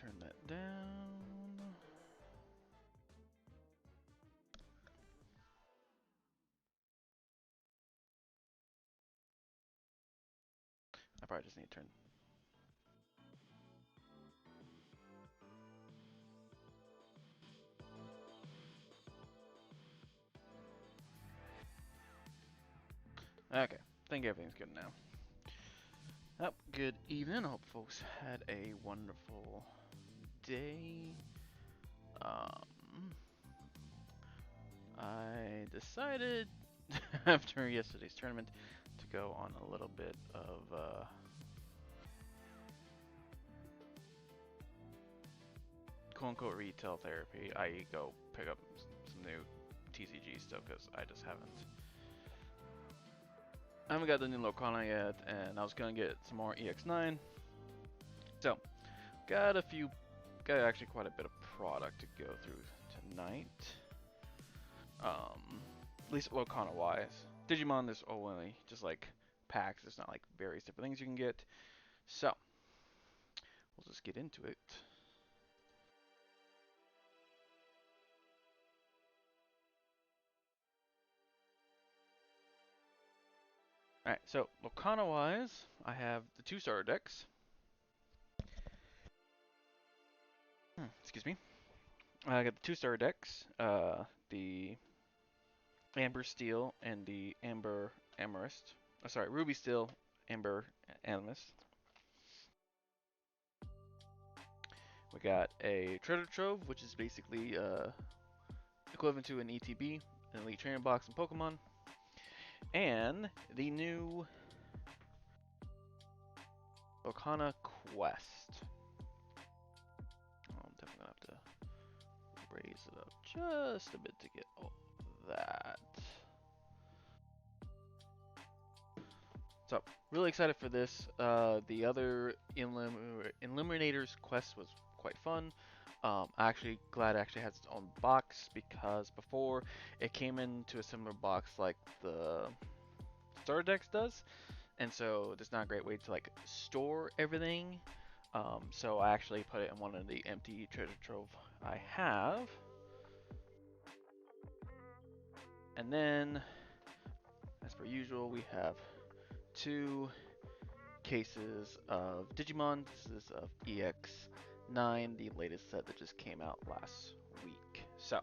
turn that down. I probably just need to turn. Okay, I think everything's good now. Yep, good evening. I hope folks had a wonderful day. I decided after yesterday's tournament to go on a little bit of quote-unquote retail therapy, i.e. go pick up some new TCG stuff because I just haven't got the new Lorcana yet, and I was gonna get some more EX9. So, got actually quite a bit of product to go through tonight. At least Lorcana wise. Digimon, there's only just like packs. There's not like various different things you can get. So, we'll just get into it. Alright, so Lorcana wise, I have the 2 starter decks. Excuse me. I got the 2 starter decks. The Amber Steel and the Amber Amethyst. Oh, sorry, Ruby Steel, Amber Amethyst. We got a Treasure Trove, which is basically equivalent to an ETB, an Elite Trainer Box in Pokemon. And the new Lorcana Quest. I'm definitely going to have to raise it up just a bit to get all that. So, really excited for this. The other Illuminator's Quest was quite fun. Actually glad it actually has its own box because before it came into a similar box like the Starter Decks does, and so there's not a great way to like store everything. So I actually put it in one of the empty treasure trove I have. And then, as per usual, we have 2 cases of Digimon. This is of EX9, the latest set that just came out last week. So,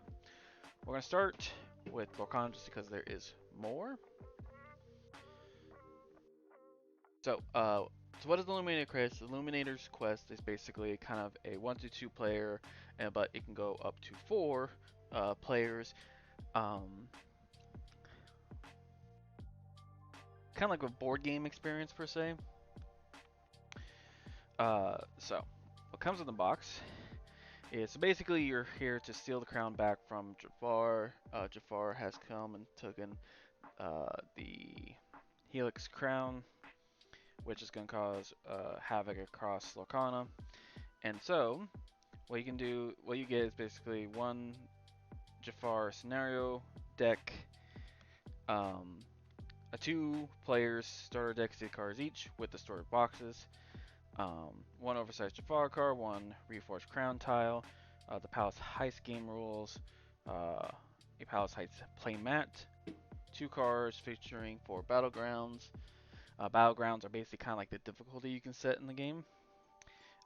we're going to start with Lorcana just because there is more. So what is the Illuminator Quest? The Illuminator's Quest is basically kind of a 1-2 player, but it can go up to 4 players. Kind of like a board game experience per se. So what comes in the box is basically you're here to steal the crown back from Jafar. Jafar has come and taken the Helix crown, which is going to cause havoc across Lorcana. And so, what you get is basically 1 Jafar scenario deck, a 2 players starter deck 6 cards each with the stored boxes, 1 oversized Jafar card, 1 Reforged Crown tile, the Palace Heist game rules, a Palace Heist play mat, 2 cards featuring 4 battlegrounds. Battlegrounds are basically kind of like the difficulty you can set in the game.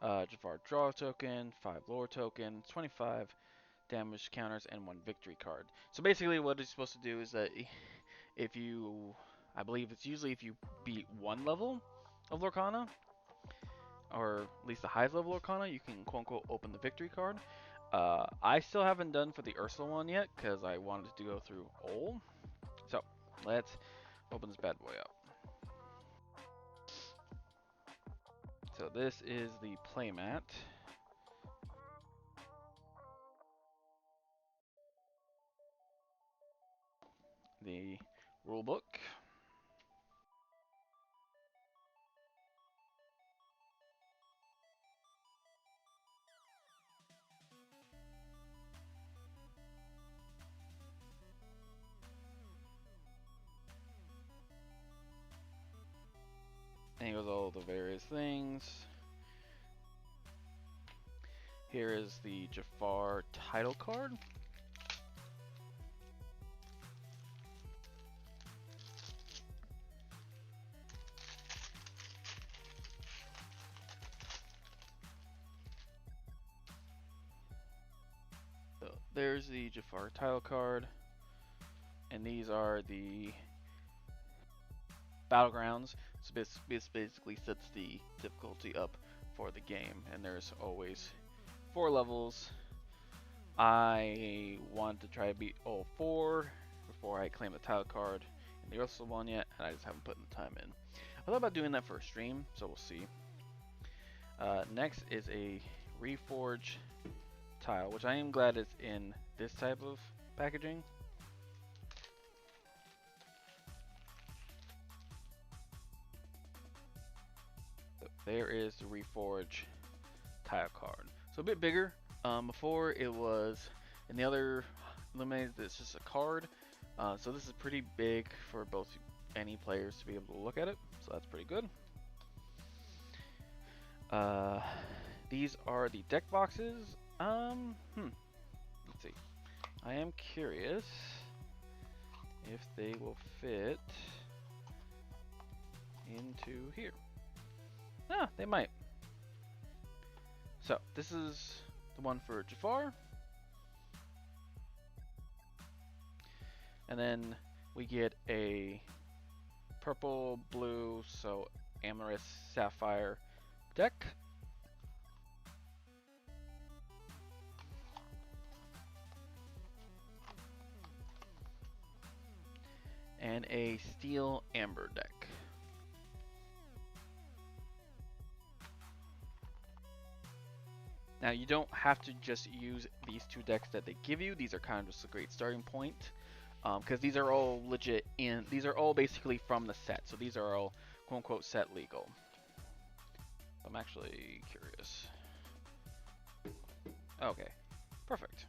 Jafar draw token, 5 lore token, 25 damage counters, and 1 victory card. So basically what it's supposed to do is that if you, I believe it's usually if you beat 1 level of Lorcana, or at least the highest level Lorcana, you can quote unquote open the victory card. I still haven't done for the Ursula one yet because I wanted to go through Ol. So let's open this bad boy up. So this is the playmat. The rulebook. And it goes all the various things. Here is the Jafar title card. So there's the Jafar title card, and these are the battlegrounds. So this basically sets the difficulty up for the game, and there's always 4 levels. I want to try to beat all 4 before I claim the title card in the Russell one yet, and I just haven't put the time in. I thought about doing that for a stream, so we'll see. Next is a Reforge tile, which I am glad is in this type of packaging. So there is the Reforge tile card. So a bit bigger. Before it was in the other Illuminated, it's just a card. So this is pretty big for both any players to be able to look at it. So that's pretty good. These are the deck boxes. Let's see. I am curious if they will fit into here. Ah, they might. So this is the one for Jafar. And then we get a purple, blue, so Amethyst Sapphire deck. And a Steel Amber deck. Now you don't have to just use these 2 decks that they give you. These are kind of just a great starting point. Because these are all legit these are all basically from the set. So these are all quote unquote set legal. I'm actually curious. Okay, perfect.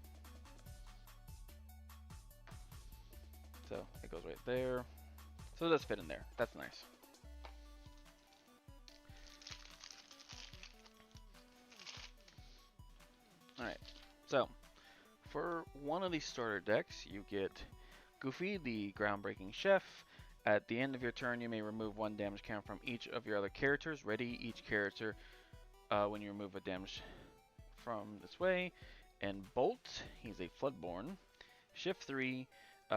So it goes right there. So it does fit in there. That's nice. Alright, so for one of these starter decks, you get Goofy, the groundbreaking chef. At the end of your turn, you may remove 1 damage count from each of your other characters. Ready each character when you remove a damage from this way. And Bolt, he's a Floodborn. Shift 3,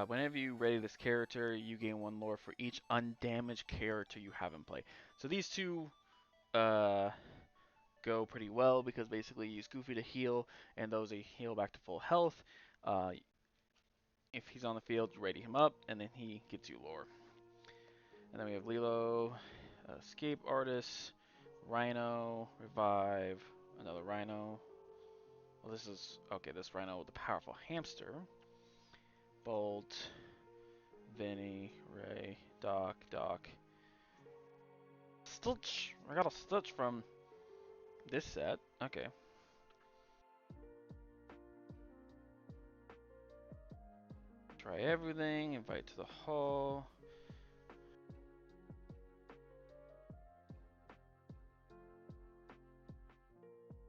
whenever you ready this character, you gain 1 lore for each undamaged character you have in play. So these 2 go pretty well because basically you use Goofy to heal, and those they heal back to full health. If he's on the field, you ready him up, and then he gets you lore. And then we have Lilo, Escape Artist, Rhino, Revive, another Rhino. Well, this is, okay, this Rhino with a powerful hamster. Bolt, Vinny, Ray, Doc. Stitch! I got a Stitch from this set. Okay. Try everything, invite to the hall.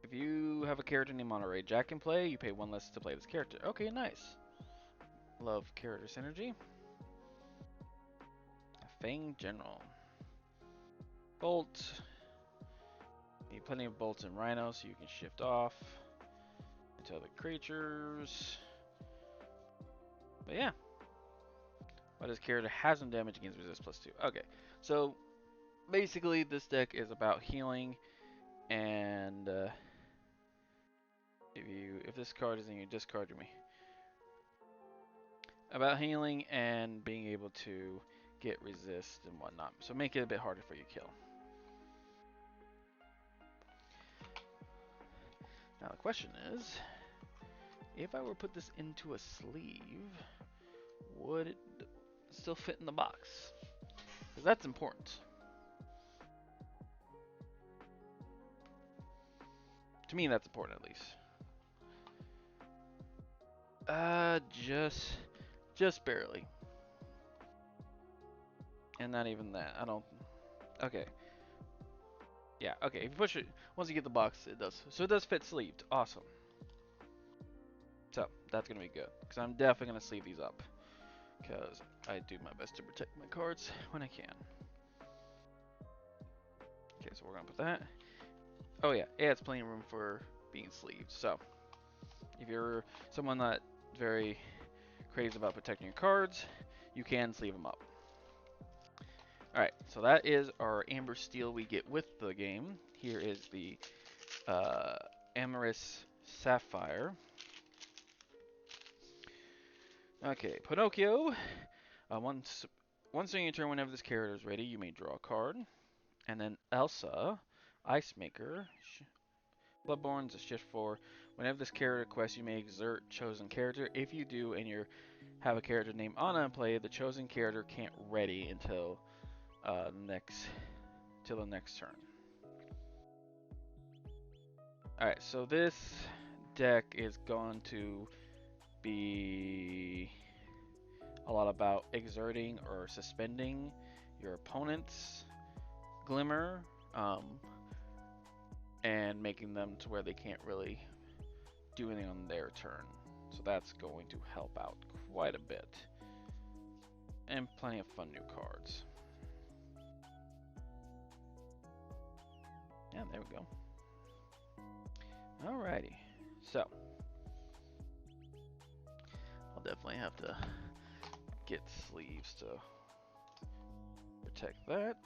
If you have a character named Monterey Jack in play, you pay 1 less to play this character. Okay, nice. Love character synergy. Fang General. Bolt. Need plenty of bolts and rhinos so you can shift off into other creatures. But yeah. But this character has some damage against resist +2. Okay, so basically this deck is about healing, and if this card is in your discard, me. About healing and being able to get resist and whatnot. So make it a bit harder for you to kill. Now the question is, if I were to put this into a sleeve, would it still fit in the box? Because that's important. To me, that's important at least. Just barely. And not even that. I don't. Okay. Yeah, okay, if you push it, once you get the box, it does. So it does fit sleeved. Awesome. So, that's going to be good. Because I'm definitely going to sleeve these up. Because I do my best to protect my cards when I can. Okay, so we're going to put that. Oh yeah, it has plenty of room for being sleeved. So, if you're someone that very crazy about protecting your cards, you can sleeve them up. Alright, so that is our Amber Steel we get with the game. Here is the Amorous Sapphire. Okay, Pinocchio. Once during your turn, whenever this character is ready, you may draw a card. And then Elsa, Ice Maker. Bloodborne's a shift 4. Whenever this character quests, you may exert chosen character. If you do, and you have a character named Anna in play, the chosen character can't ready until the next turn. Alright, so this deck is going to be a lot about exerting or suspending your opponent's glimmer, and making them to where they can't really do anything on their turn. So that's going to help out quite a bit. And plenty of fun new cards. Yeah, there we go. Alrighty. So, I'll definitely have to get sleeves to protect that.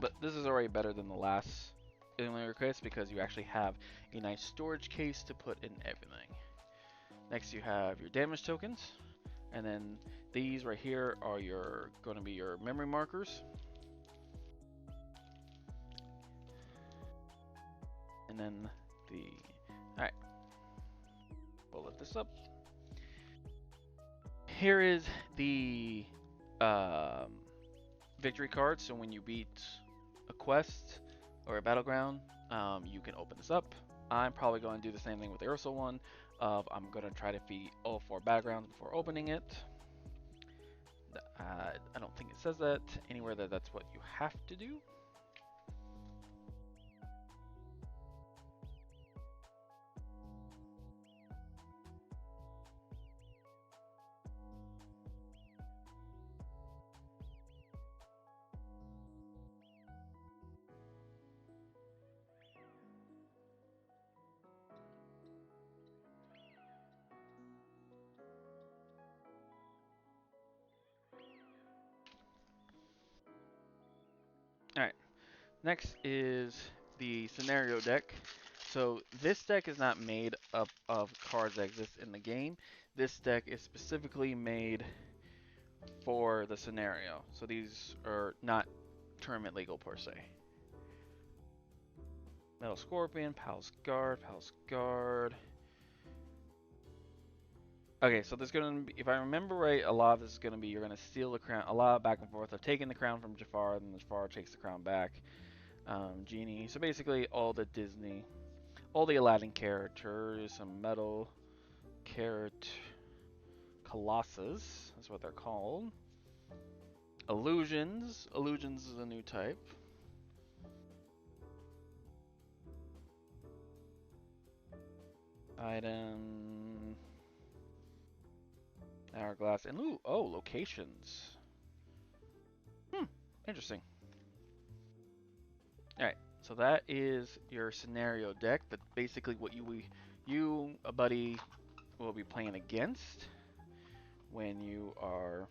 But this is already better than the last Inland request because you actually have a nice storage case to put in everything. Next you have your damage tokens, and then these right here are going to be your memory markers. And then alright, we'll lift this up. Here is the victory card, so when you beat a quest or a battleground, you can open this up. I'm probably going to do the same thing with the Ursa one. I'm going to try to beat all 4 battlegrounds before opening it. I don't think it says that anywhere that that's what you have to do. Alright, next is the scenario deck. So this deck is not made up of cards that exist in the game. This deck is specifically made for the scenario. So these are not tournament legal per se. Metal Scorpion, Palace Guard. Okay, so there's gonna be, if I remember right, a lot of this is gonna be you're gonna steal the crown, a lot of back and forth of taking the crown from Jafar, and then Jafar takes the crown back. Genie. So basically all the Disney, all the Aladdin characters, some metal Colossus, that's what they're called. Illusions. Illusions is a new type. Item. Hourglass. And ooh, oh, locations. Interesting. Alright, so that is your scenario deck. That's basically what you, a buddy, will be playing against when you are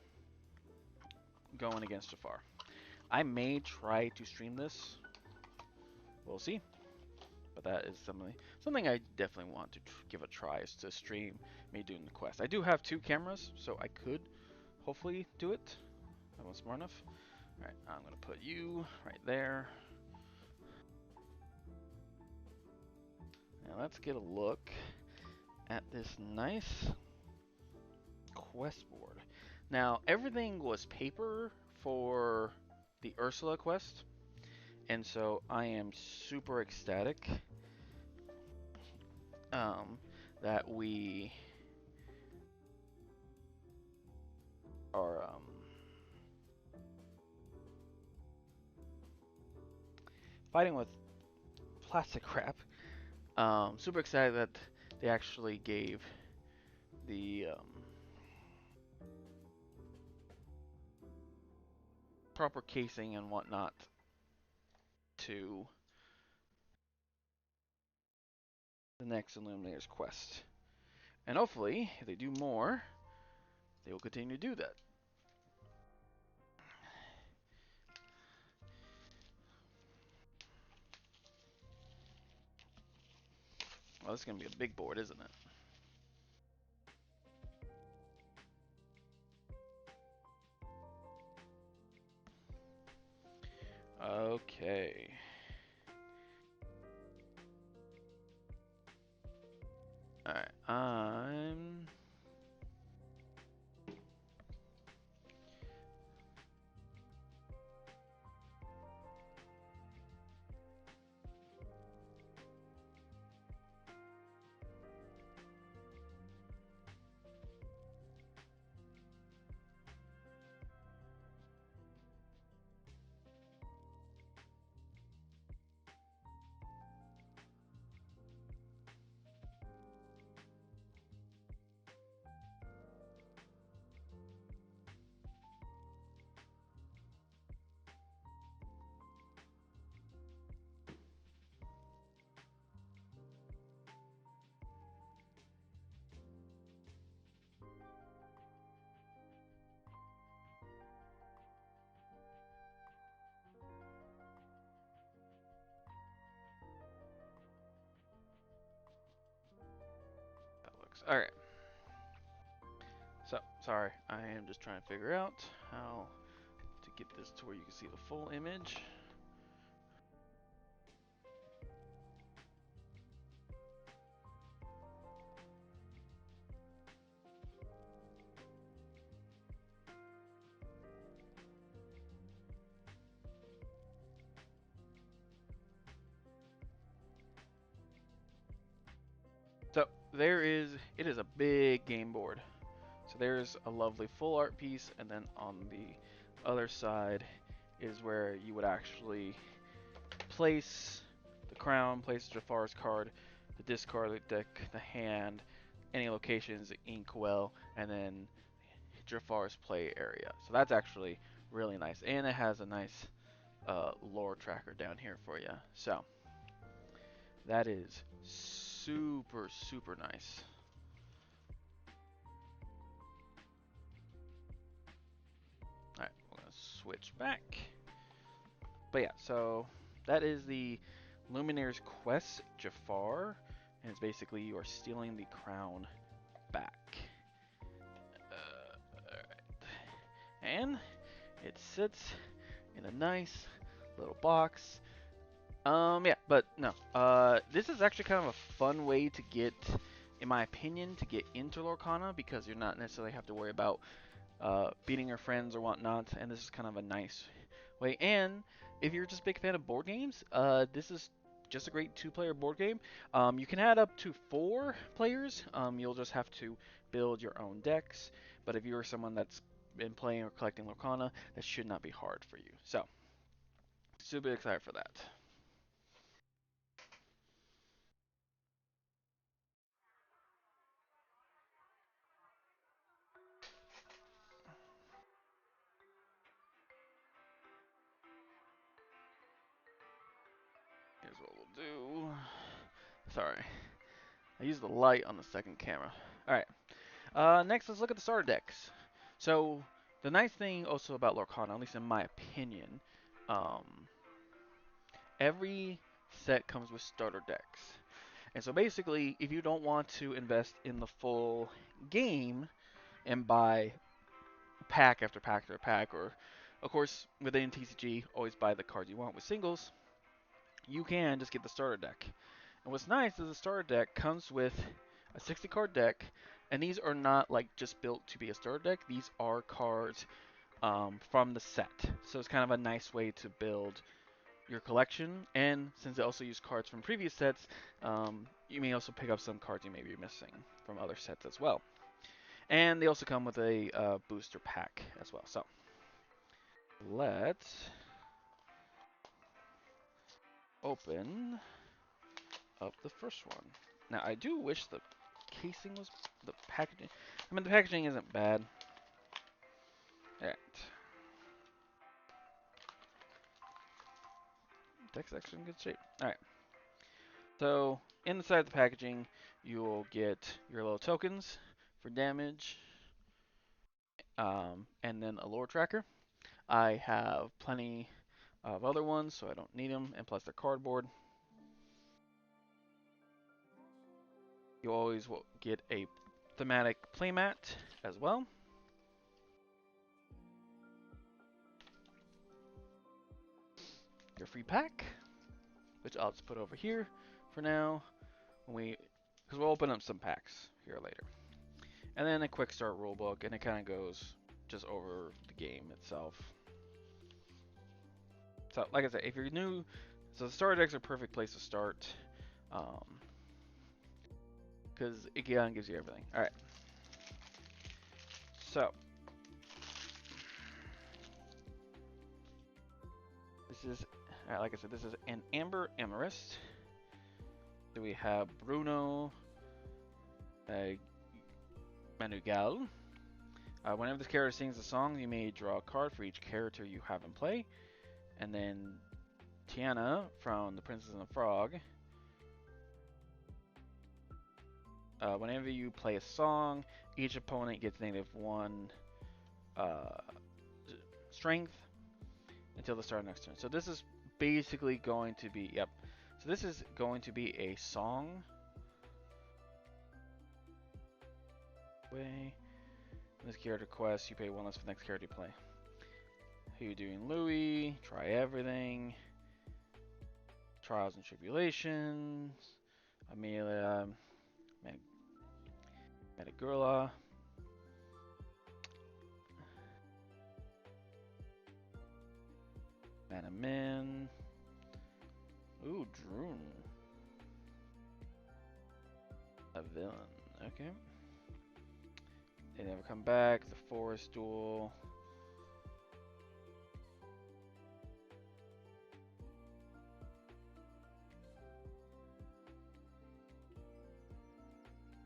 going against Jafar. I may try to stream this. We'll see. But that is something I definitely want to give a try, is to stream me doing the quest. I do have 2 cameras, so I could hopefully do it. I wasn't smart enough. Alright, I'm going to put you right there. Now let's get a look at this nice quest board. Now, everything was paper for the Ursula quest, and so I am super ecstatic that we are fighting with plastic crap. Super excited that they actually gave the proper casing and whatnot to the next Illuminator's quest. And hopefully, if they do more, they will continue to do that. Well, this is going to be a big board, isn't it? Okay. Alright, that looks... Alright. So, sorry, I am just trying to figure out how to get this to where you can see the full image. So, it is a big game board. So there's a lovely full art piece, and then on the other side is where you would actually place the crown, place Jafar's card, the discard, the deck, the hand, any locations, inkwell, and then Jafar's play area. So that's actually really nice, and it has a nice lore tracker down here for you. So that is super, super nice. Alright, we're going to switch back. But yeah, so that is the Luminaire's Quest Jafar, and it's basically you are stealing the crown back. Alright. And it sits in a nice little box. Yeah, but no. This is actually kind of a fun way to get, in my opinion, to get into Lorcana, because you're not necessarily have to worry about beating your friends or whatnot, and this is kind of a nice way. And if you're just a big fan of board games, this is just a great two-player board game. You can add up to 4 players. You'll just have to build your own decks, but if you're someone that's been playing or collecting Lorcana, that should not be hard for you. So, super excited for that. Here's what we'll do. Sorry, I used the light on the second camera. Alright, next let's look at the starter decks. So, the nice thing also about Lorcana, at least in my opinion, um, every set comes with starter decks. And so basically, if you don't want to invest in the full game and buy pack after pack after pack, or of course within TCG, always buy the cards you want with singles, you can just get the starter deck. And what's nice is the starter deck comes with a 60 card deck, and these are not like just built to be a starter deck. These are cards from the set. So it's kind of a nice way to build your collection, and since they also use cards from previous sets, you may also pick up some cards you may be missing from other sets as well. And they also come with a booster pack as well. So let's open up the first one. Now, I do wish the casing was the packaging. I mean, the packaging isn't bad. Alright. Deck's actually in good shape. Alright. So, inside the packaging, you'll get your little tokens for damage, and then a lore tracker. I have plenty of other ones, so I don't need them, and plus they're cardboard. You always will get a thematic playmat as well. Your free pack, which I'll just put over here for now, because we'll open up some packs here later. And then a quick start rulebook, and it kind of goes just over the game itself. So, like I said, if you're new, so the starter decks are a perfect place to start, because it kind of gives you everything. All right. So this is, like I said, this is an Amber Emerist. So we have Bruno Manugal. Whenever this character sings a song, you may draw a card for each character you have in play. And then Tiana from The Princess and the Frog. Whenever you play a song, each opponent gets -1 strength until the start of next turn. So this is basically going to be, yep. So this is going to be a song. Way. This character quest, you pay 1 less for the next character you play. Who you doing? Louis, try everything. Trials and Tribulations. Amelia, Metagurla. Manamin. Ooh, Droon. A villain. Okay. They never come back. The Forest Duel.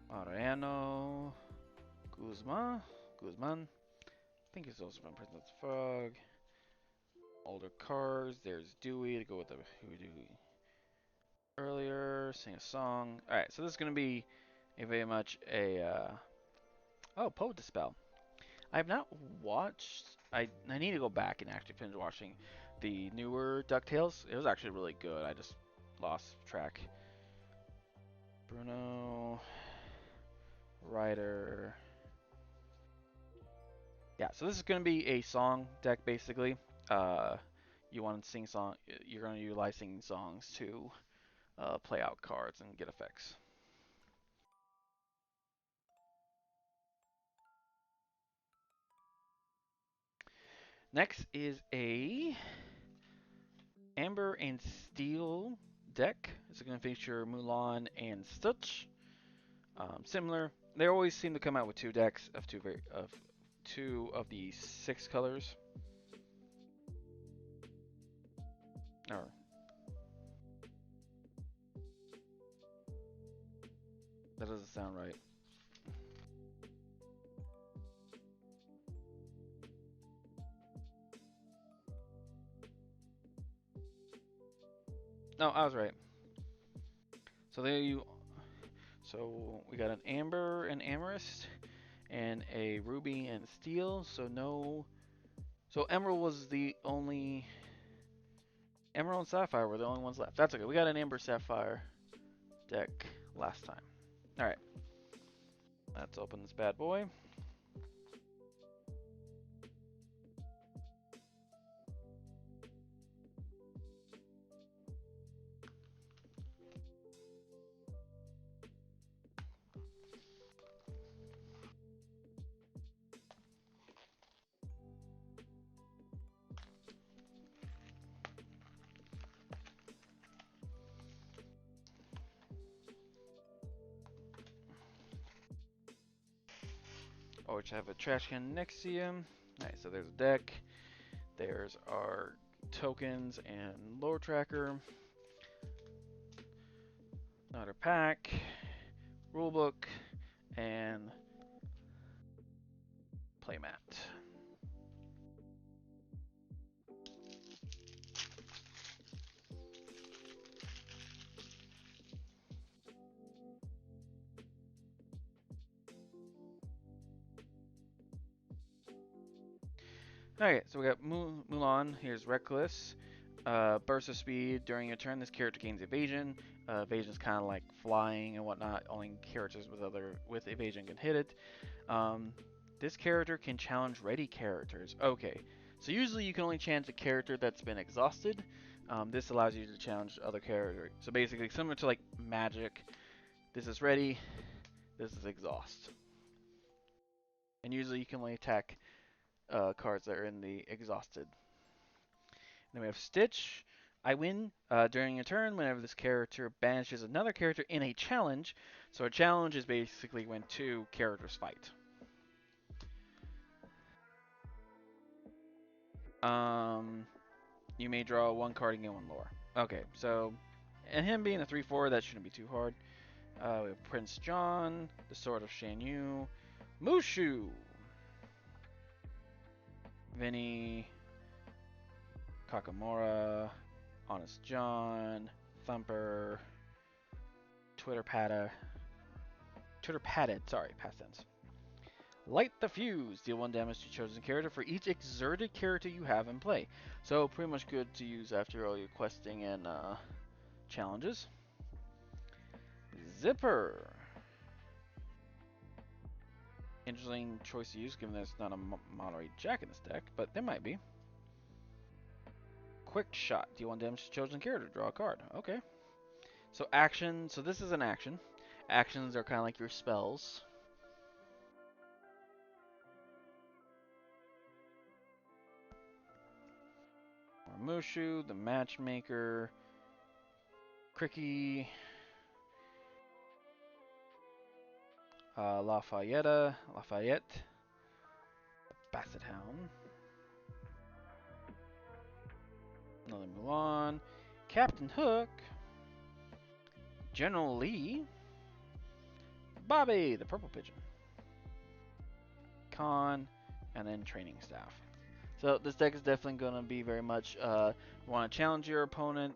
Mariano. Guzman. I think he's also from Princess Frog. Older cards. There's Dewey to go with the who we do earlier. Sing a song. Alright, so this is going to be a very much a. Oh, Poet Dispel. I have not watched. I need to go back and actually finish watching the newer DuckTales. It was actually really good. I just lost track. Bruno. Ryder. Yeah, so this is going to be a song deck basically. You want to sing song. You're going to utilize singing songs to play out cards and get effects. Next is a Amber and Steel deck. It's going to feature Mulan and Stitch. Similar. They always seem to come out with 2 decks of two of the 6 colors. Or that doesn't sound right. No, I was right. So there you. So we got an Amber and Amethyst, and a Ruby and Steel. So no. So Emerald was the only. Emerald and Sapphire were the only ones left. That's okay. We got an Amber Sapphire deck last time. All right. Let's open this bad boy. Oh, which have a trash can next to you. Alright, so there's a deck. There's our tokens and lore tracker. Another pack, rulebook, and playmat. Okay, so we got Mulan. Here's Reckless. Burst of speed. During your turn, this character gains evasion. Evasion is kind of like flying and whatnot. Only characters with evasion can hit it. This character can challenge ready characters. Okay, so usually you can only challenge a character that's been exhausted. This allows you to challenge other characters. So basically, similar to like Magic, this is ready. This is exhaust. And usually you can only attack cards that are in the exhausted. Then we have Stitch. I win during a turn whenever this character banishes another character in a challenge. So a challenge is basically when two characters fight. You may draw one card and get one lore. Okay, so, and him being a 3/4, that shouldn't be too hard. We have Prince John, the Sword of Shan Yu, Mushu, Vinny, Kakamora, Honest John, Thumper, Twitter Padded, sorry, past tense. Light the Fuse. Deal 1 damage to chosen character for each exerted character you have in play. So pretty much good to use after all your questing and challenges. Zipper. Interesting choice to use given there's not a Monterey Jack in this deck, but there might be. Quick Shot. Deal 1 damage to chosen character. Draw a card. Okay. So action. So this is an action. Actions are kind of like your spells. Mushu, the Matchmaker, Cricky, Lafayette, Basset Hound, another Mulan, Captain Hook, General Lee, Bobby, the Purple Pigeon, Khan, and then Training Staff. So this deck is definitely going to be very much, you want to challenge your opponent's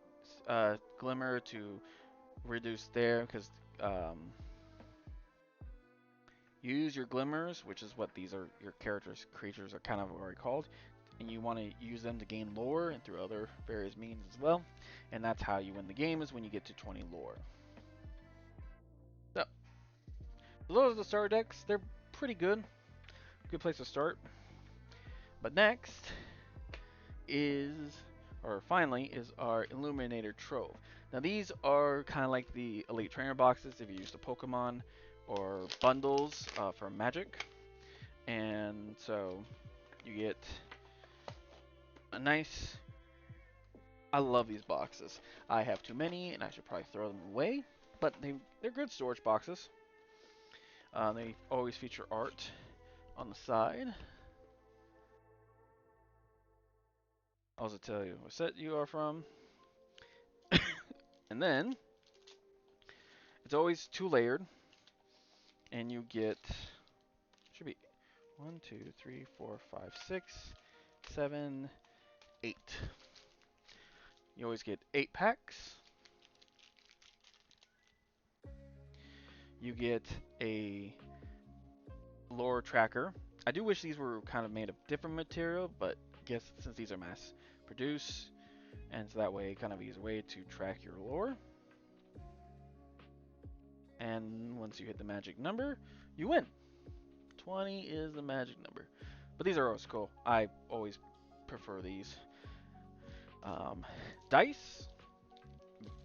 Glimmer to reduce there, because you use your Glimmers, which is what these are, your creatures are kind of already called, and you want to use them to gain lore and through other various means as well. And that's how you win the game, is when you get to 20 lore. So those are the starter decks. They're pretty good. Good place to start. But next finally is our Illuminator Trove. Now these are kind of like the Elite Trainer boxes if you use the Pokemon or bundles for Magic. And so you get a nice... I love these boxes. I have too many and I should probably throw them away, but they're good storage boxes. They always feature art on the side. I'll also tell you what set you are from. And then it's always 2-layered, and you get, should be 1, 2, 3, 4, 5, 6, 7, 8. You always get 8 packs. You get a lore tracker. I do wish these were kind of made of different material, but I guess since these are mass produced, and so that way kind of easy way to track your lore. And once you hit the magic number, you win. 20 is the magic number. But these are always cool. I always prefer these. Dice,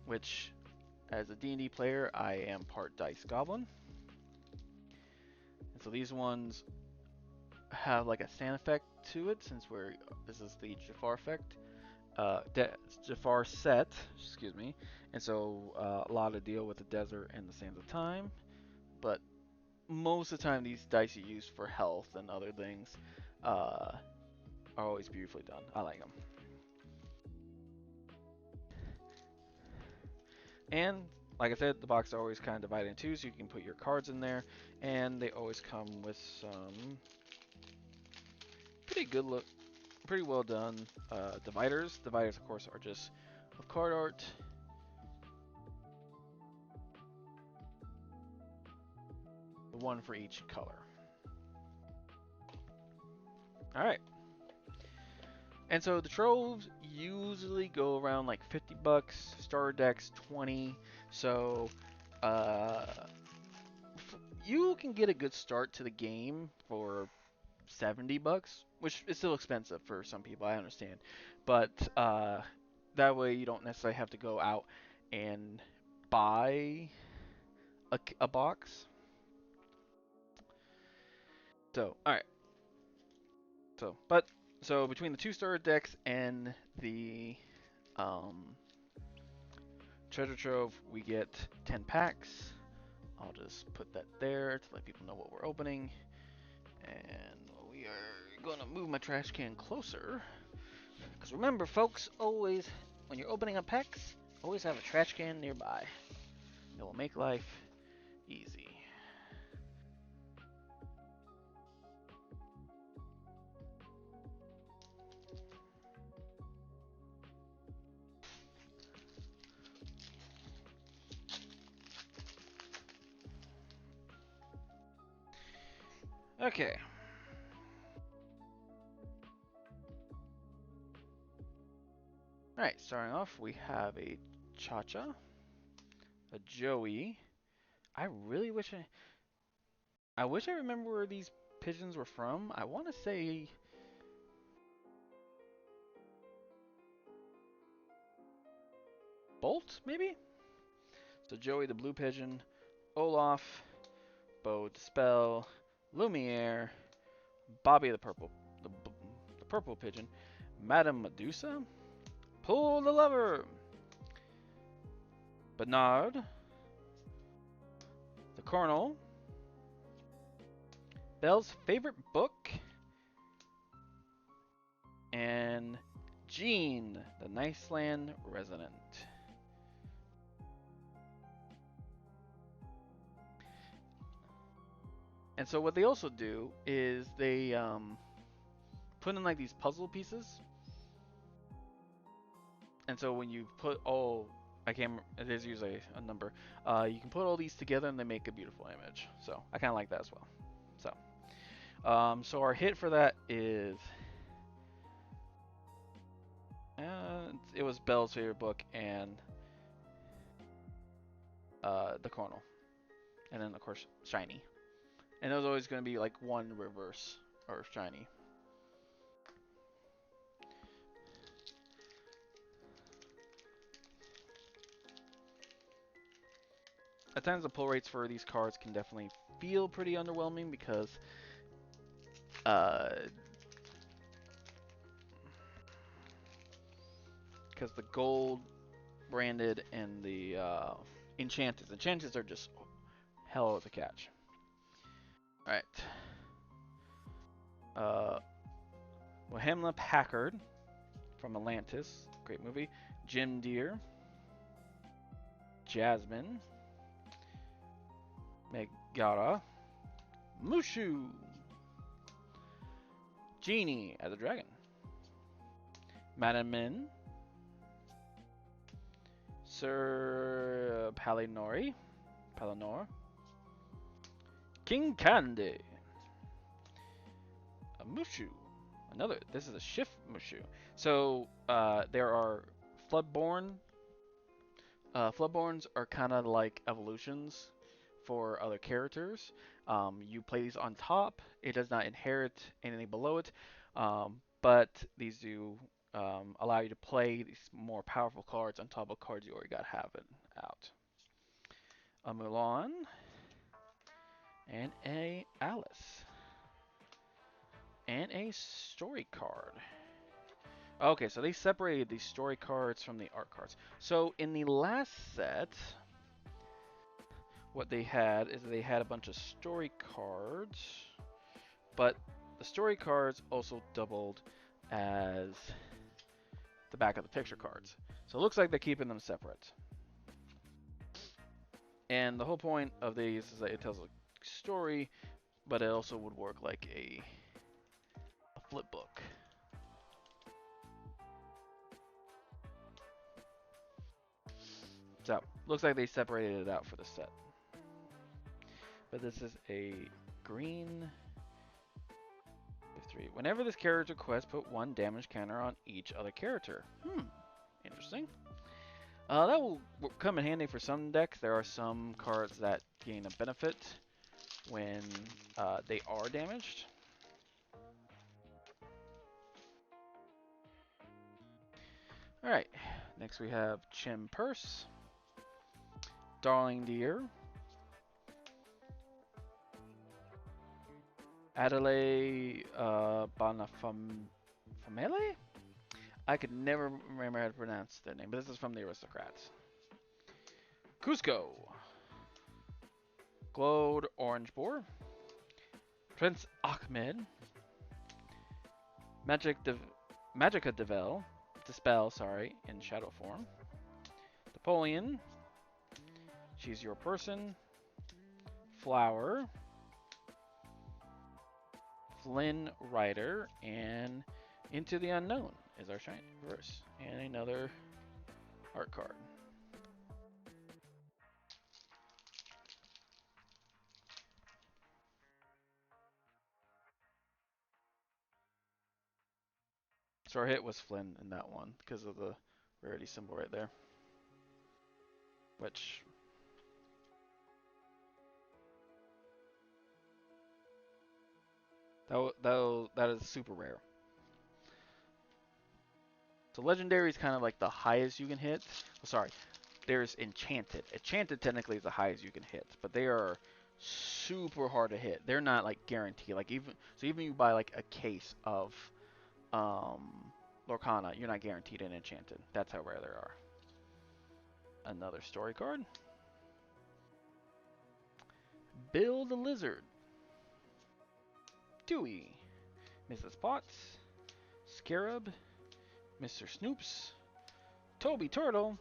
which as a D&D player, I am part Dice Goblin. And so these ones have like a sand effect to it, since this is the Jafar effect. Jafar set, excuse me. And so a lot to deal with the desert and the sands of time. But most of the time, these dice you use for health and other things are always beautifully done. I like them. And like I said, the box is always kind of divided in two, so you can put your cards in there, and they always come with some pretty good look, pretty well done dividers. Dividers, of course, are just of card art. One for each color. All right. And so the troves usually go around like 50 bucks, starter decks 20. So uh, you can get a good start to the game for 70 bucks, which is still expensive for some people, I understand. But that way you don't necessarily have to go out and buy a box. So, all right. So between the two starter decks and the um, treasure trove, we get 10 packs. I'll just put that there to let people know what we're opening. And we are going to move my trash can closer. Because remember, folks, always, when you're opening up packs, always have a trash can nearby. It will make life easy. Okay. Alright, starting off, we have a Cha-Cha, a Joey. I really wish I wish I remember where these pigeons were from. I want to say Bolt, maybe? So Joey the blue pigeon, Olaf, Bo Dispel, Lumiere, Bobby the purple pigeon, Madame Medusa, Pull the lever, Bernard, the Colonel, Belle's favorite book, and Jean, the Niceland resident. And so what they also do is they put in like these puzzle pieces. And so when you put all, I can't remember, it is usually a number, you can put all these together and they make a beautiful image. So I kind of like that as well. So our hit for that is, it was Belle's favorite book and the Colonel. And then of course Shiny. And it was always going to be like one reverse or Shiny. At times the pull rates for these cards can definitely feel pretty underwhelming because uh, the gold branded and the enchanteds are just hell of a catch. All right. Wahemla Packard from Atlantis, great movie. Jim Deere, Jasmine, Megara, Mushu, Genie as a dragon, Madam Min, Sir Palinor, King Candy, a Mushu, another. This is a shift Mushu. So there are Floodborn. Floodborns are kind of like evolutions for other characters. You play these on top. It does not inherit anything below it, but these do allow you to play these more powerful cards on top of cards you already got have it out. A Mulan and a Alice and a story card. Okay, so they separated the story cards from the art cards. So in the last set, what they had is they had a bunch of story cards, but the story cards also doubled as the back of the picture cards. So it looks like they're keeping them separate. And the whole point of these is that it tells a story, but it also would work like a flip book. So, looks like they separated it out for the set. But this is a green 3. Whenever this character quests, put 1 damage counter on each other character. Interesting. That will come in handy for some decks. There are some cards that gain a benefit when they are damaged. Alright, next we have Chim Purse, Darling Deer, Adelaide Banafamele? I could never remember how to pronounce their name, but this is from the Aristocrats. Cusco, Glowed Orange Boar, Prince Ahmed, Magica Dispel, in shadow form. Napoleon, She's Your Person, Flower, Flynn Rider, and Into the Unknown is our shiny reverse. And another art card. So our hit was Flynn in that one because of the rarity symbol right there. Which that is super rare. So legendary is kind of like the highest you can hit. Oh, sorry, there's enchanted. Enchanted technically is the highest you can hit, but they are super hard to hit. They're not like guaranteed. Like even you buy like a case of Lorcana, you're not guaranteed an enchanted. That's how rare there are. Another story card. Bill the Lizard. Dewey. Mrs. Potts. Scarab. Mr. Snoops. Toby Turtle.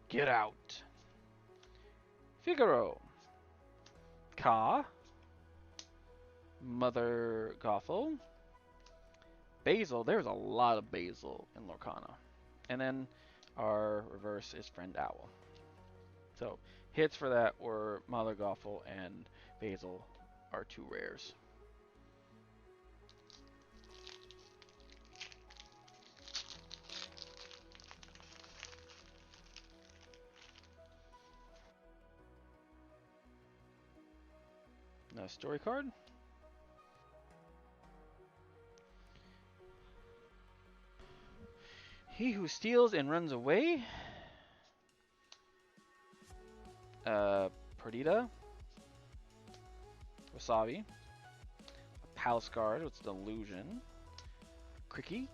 Get Out. Figaro. Ka. Mother Gothel. Basil. There's a lot of Basil in Lorcana. And then our reverse is Friend Owl. So hits for that were Mother Gothel and Basil are 2 rares. Now story card. He who steals and runs away. Perdita. Wasabi. Palace Guard, it's Delusion. Cricky.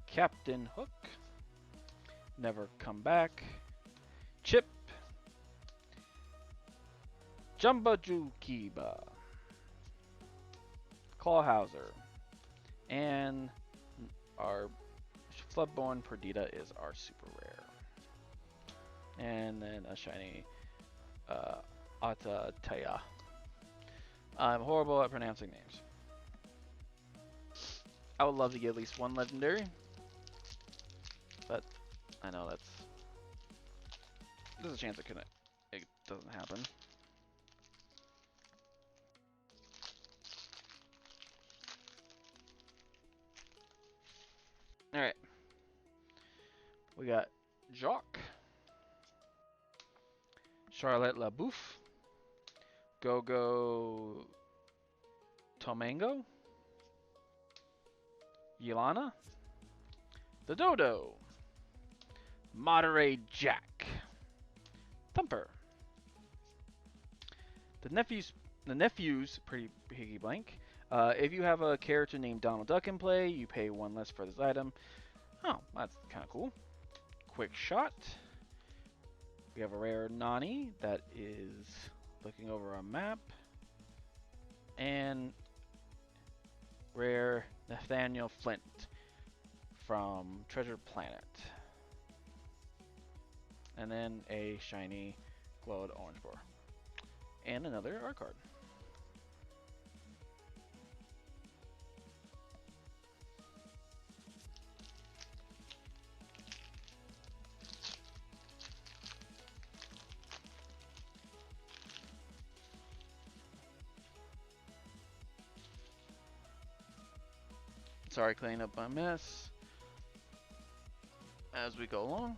Captain Hook. Never Come Back. Chip. Jumbajukiba. Clawhauser. And our Floodborn Perdita is our super rare. And then a shiny Atataya. I'm horrible at pronouncing names. I would love to get at least 1 legendary, but I know there's a chance it doesn't happen. All right, we got Jock, Charlotte LaBouffe, Gogo Tomango, Yelana, the Dodo, Monterey Jack, Thumper, the nephew's pretty piggy blank. If you have a character named Donald Duck in play, you pay 1 less for this item. Oh, that's kind of cool. Quick Shot. We have a rare Nani that is looking over a map. And rare Nathaniel Flint from Treasure Planet. And then a shiny explode orange bar. And another art card. Sorry, cleaning up my mess as we go along.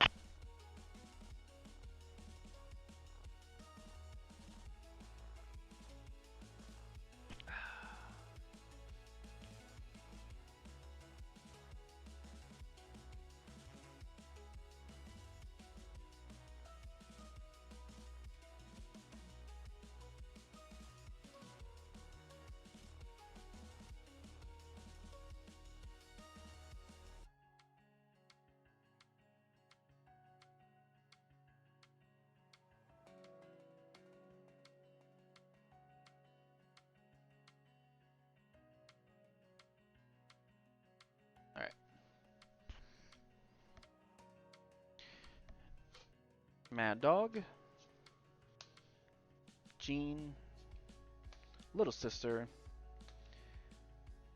Alright. Mad Dog. Jean. Little Sister.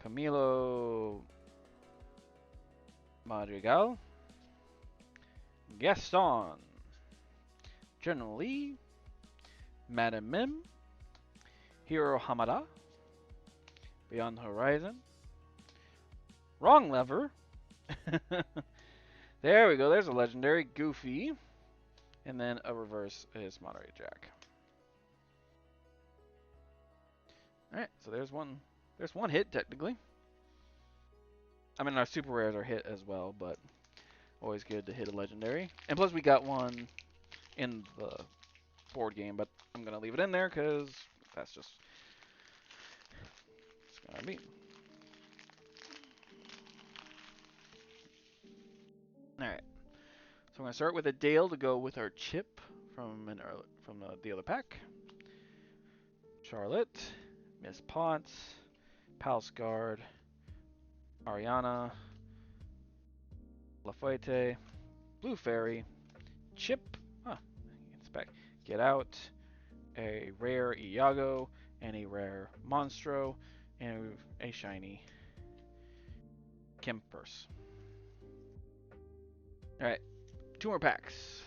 Camilo Madrigal. Gaston. General Lee. Madam Mim. Hiro Hamada. Beyond the Horizon. Wrong lever. There we go. There's a legendary. Goofy. And then a reverse is Monterey Jack. Alright, so there's one hit technically. I mean, our super rares are hit as well, but always good to hit a legendary. And plus we got one in the board game, but I'm going to leave it in there because that's just it's going to be. Alright, so I'm going to start with a Dale to go with our chip from the other pack. Charlotte, Miss Potts, Palsguard, Ariana, Lafuente, Blue Fairy, Chip, inspect, Get Out, a rare Iago, and a rare Monstro, and a shiny Kempers. Alright, 2 more packs.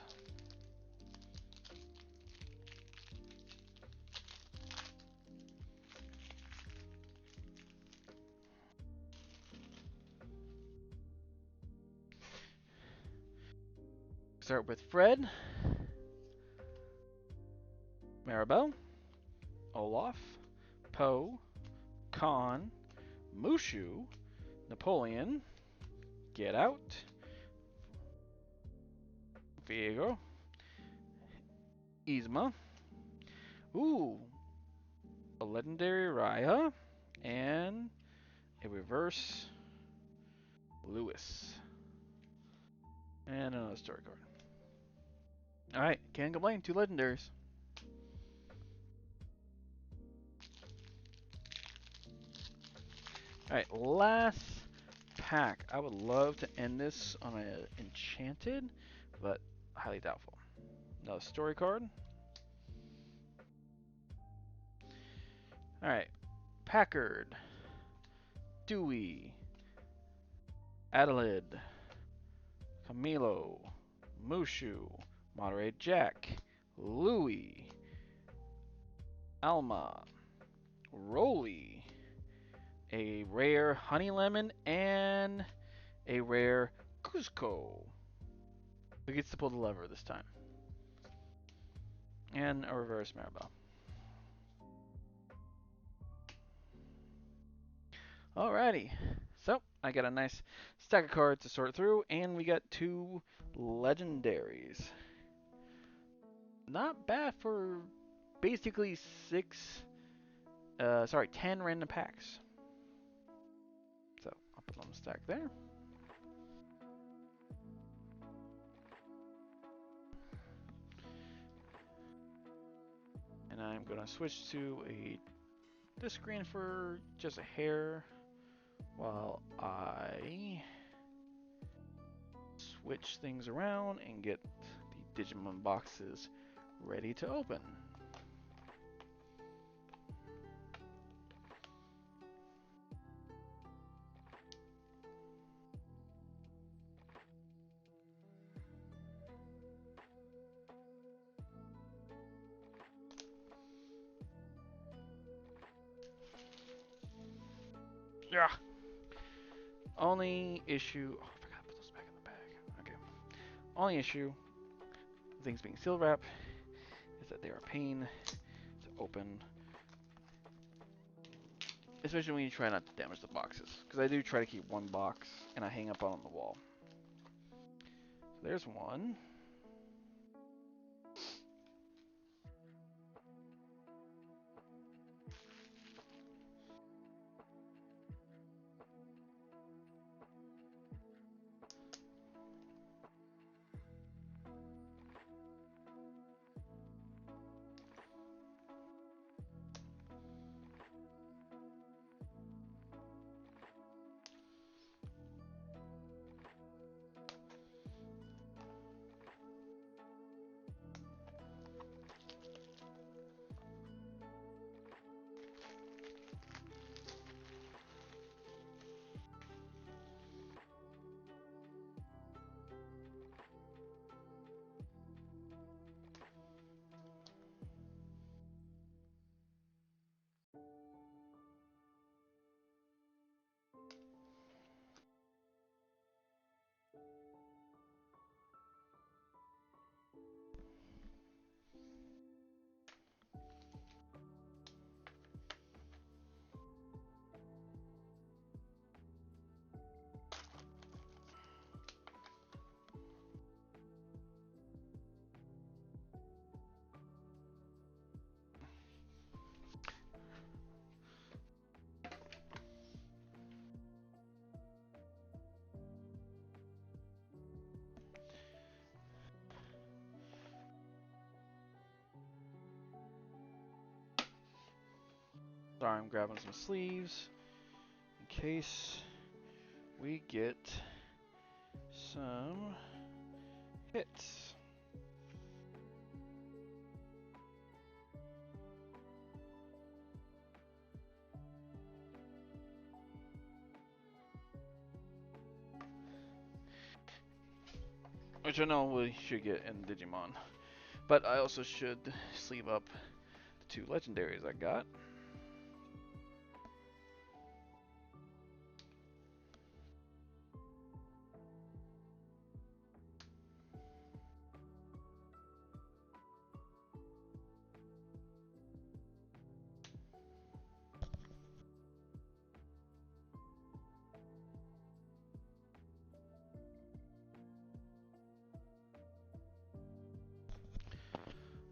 Start with Fred, Maribel, Olaf, Poe, Khan, Mushu, Napoleon, Get Out, Viego, Yzma, a legendary Raya, and a reverse Lewis. And another story card. Alright, can't complain. 2 legendaries. Alright, last pack. I would love to end this on an enchanted, but highly doubtful. Another story card. Alright, Packard, Dewey, Adelaide, Camilo, Mushu, Monterey Jack, Louie, Alma, Rolly, a rare Honey Lemon, and a rare Cusco. Who gets to pull the lever this time? And a reverse Maribel. Alrighty. So, I got a nice stack of cards to sort through, and we got 2 legendaries. Not bad for basically 10 random packs. So, I'll put on the stack there. And I'm going to switch to this screen for just a hair while I switch things around and get the Digimon boxes ready to open. Yeah. Only issue. Oh, I forgot to put those back in the bag. Okay. Only issue. Things being seal wrapped is that they are a pain to open, especially when you try not to damage the boxes. Because I do try to keep one box and I hang up on the wall. So there's one. Sorry, I'm grabbing some sleeves in case we get some hits. Which I know we should get in Digimon. But I also should sleeve up the 2 legendaries I got.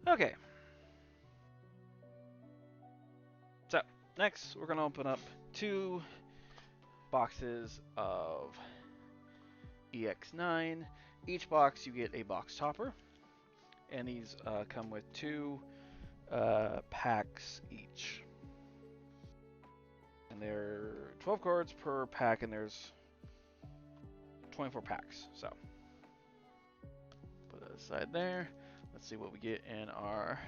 Okay. So, next we're going to open up 2 boxes of EX9. Each box you get a box topper. And these come with 2 packs each. And there are 12 cards per pack, and there's 24 packs. So, put that aside there. Let's see what we get in our...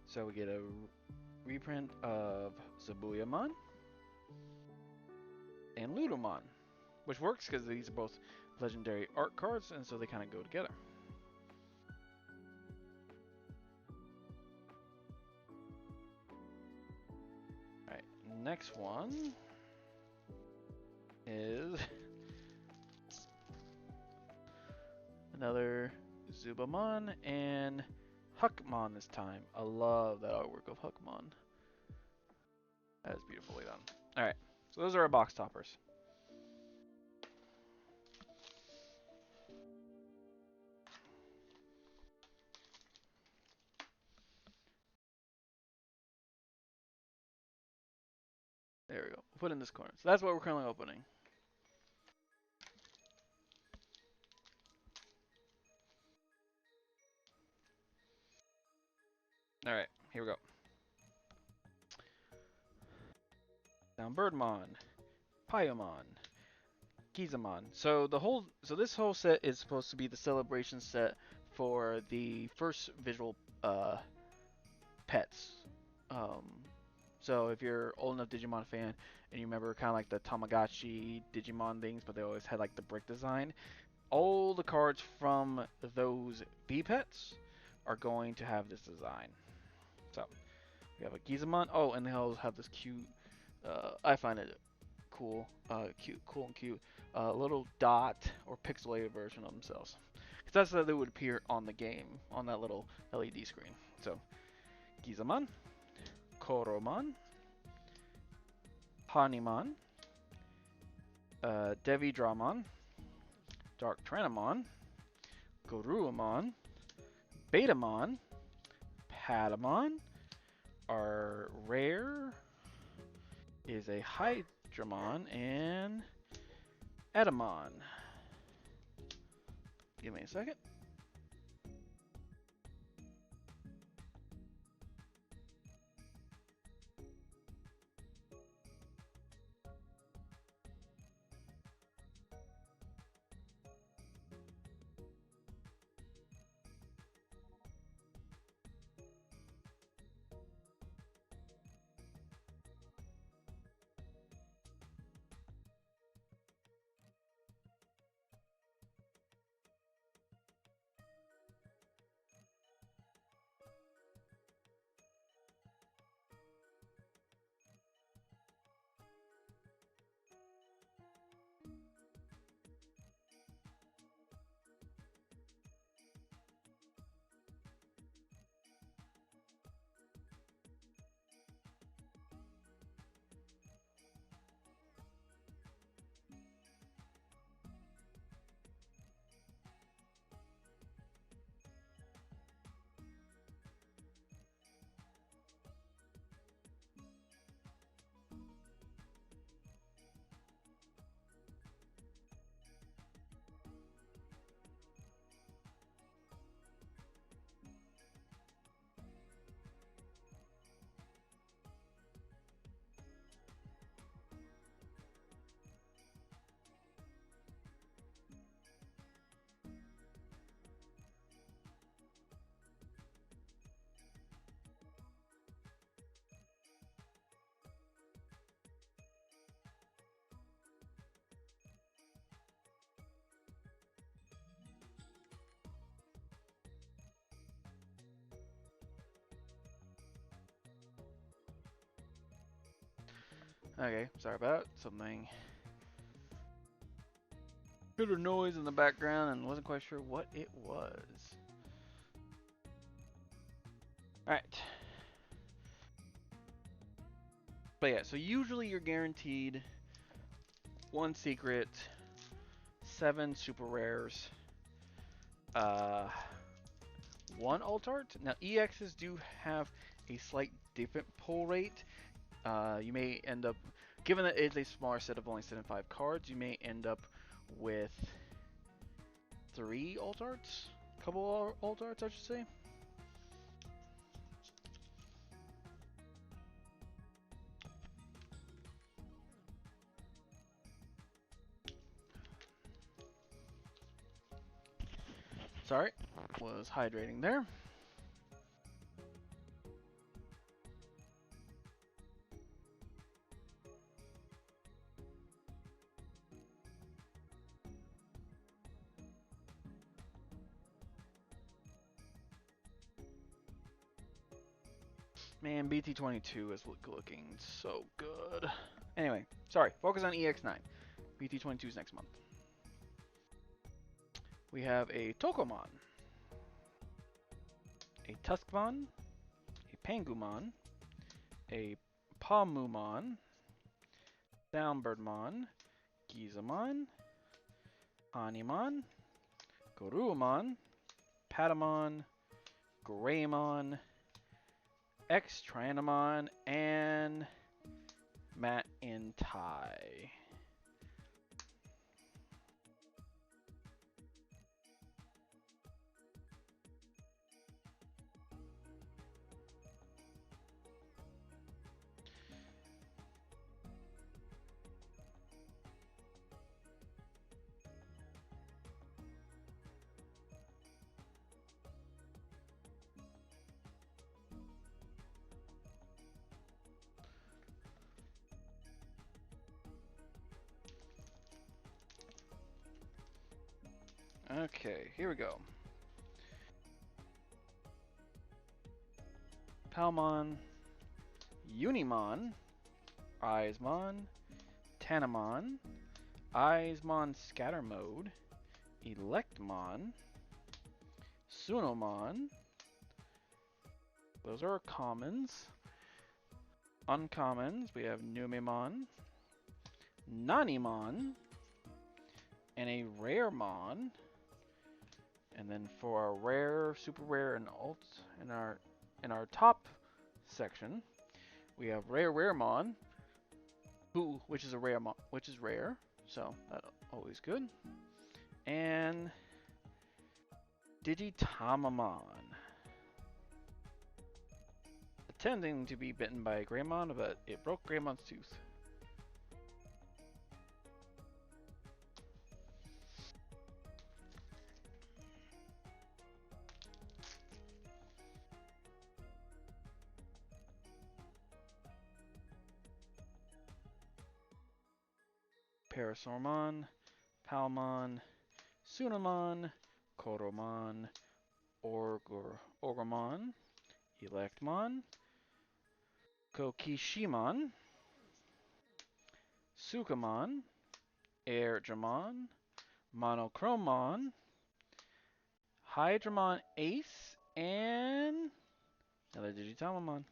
So we get a reprint of Zabuyamon and Ludomon, which works because these are both legendary art cards, and so they kind of go together. Alright, next one is another Zubamon and Huckmon this time. I love that artwork of Huckmon. That is beautifully done. Alright, so those are our box toppers. There we go. We'll put it in this corner. So that's what we're currently opening. Alright, here we go. Now Birdmon, Pyomon, Gizamon. So this whole set is supposed to be the celebration set for the first visual pets. Um, so if you're old enough Digimon fan and you remember kind of like the Tamagotchi Digimon things, but they always had like the brick design, all the cards from those B pets are going to have this design. So we have a Gizamon. Oh, and they'll have this cute. I find it cool, cool and cute. Little dot or pixelated version of themselves, because that's how they would appear on the game on that little LED screen. So Gizamon, Koromon, Hanimon, Devidramon, Dark Tranamon, Goruamon, Betamon, Patamon. Our rare is a Hydramon and Etamon. Give me a second. Okay, sorry about something. Bit of noise in the background and wasn't quite sure what it was. Alright. But yeah, so usually you're guaranteed 1 secret, 7 super rares, 1 alt art. Now EXs do have a slight different pull rate. You may end up, given that it's a smaller set of only 75 cards, you may end up with 3 alt arts, couple alt arts I should say. Sorry, was hydrating there. Man, BT22 is looking so good. Anyway, sorry, focus on EX9. BT22 is next month. We have a Tokomon, a Tuskmon, a Pangumon, a Palmumon, Downbirdmon, Gizamon, Hanimon, Goruamon, Patamon, Greymon, X-Tranamon, and Matt and Ty. Okay, here we go. Palmon, Unimon, Eismon, Tanamon, Eismon Scatter Mode, Electmon, Sunomon. Those are commons. Uncommons, we have Numemon, Nanimon, and a Raremon. And then for our rare, super rare, and alt in our top section, we have Raremon, which is a which is rare, so that's always good. And Digitamamon, attempting to be bitten by a Greymon, but it broke Greymon's tooth. Parasaurmon, Palmon, Sunamon, Koromon, Orgrimmon, Electmon, Kokishimon, Sukamon, Airdramon, Monochromon, Hydramon Ace, and another Digitamamon.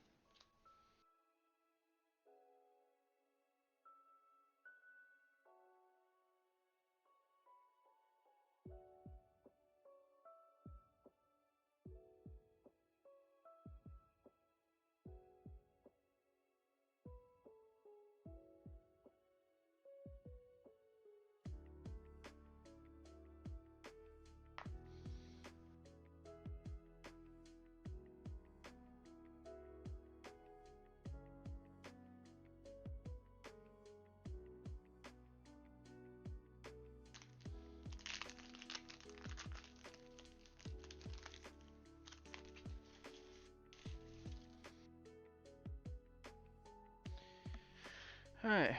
Alright,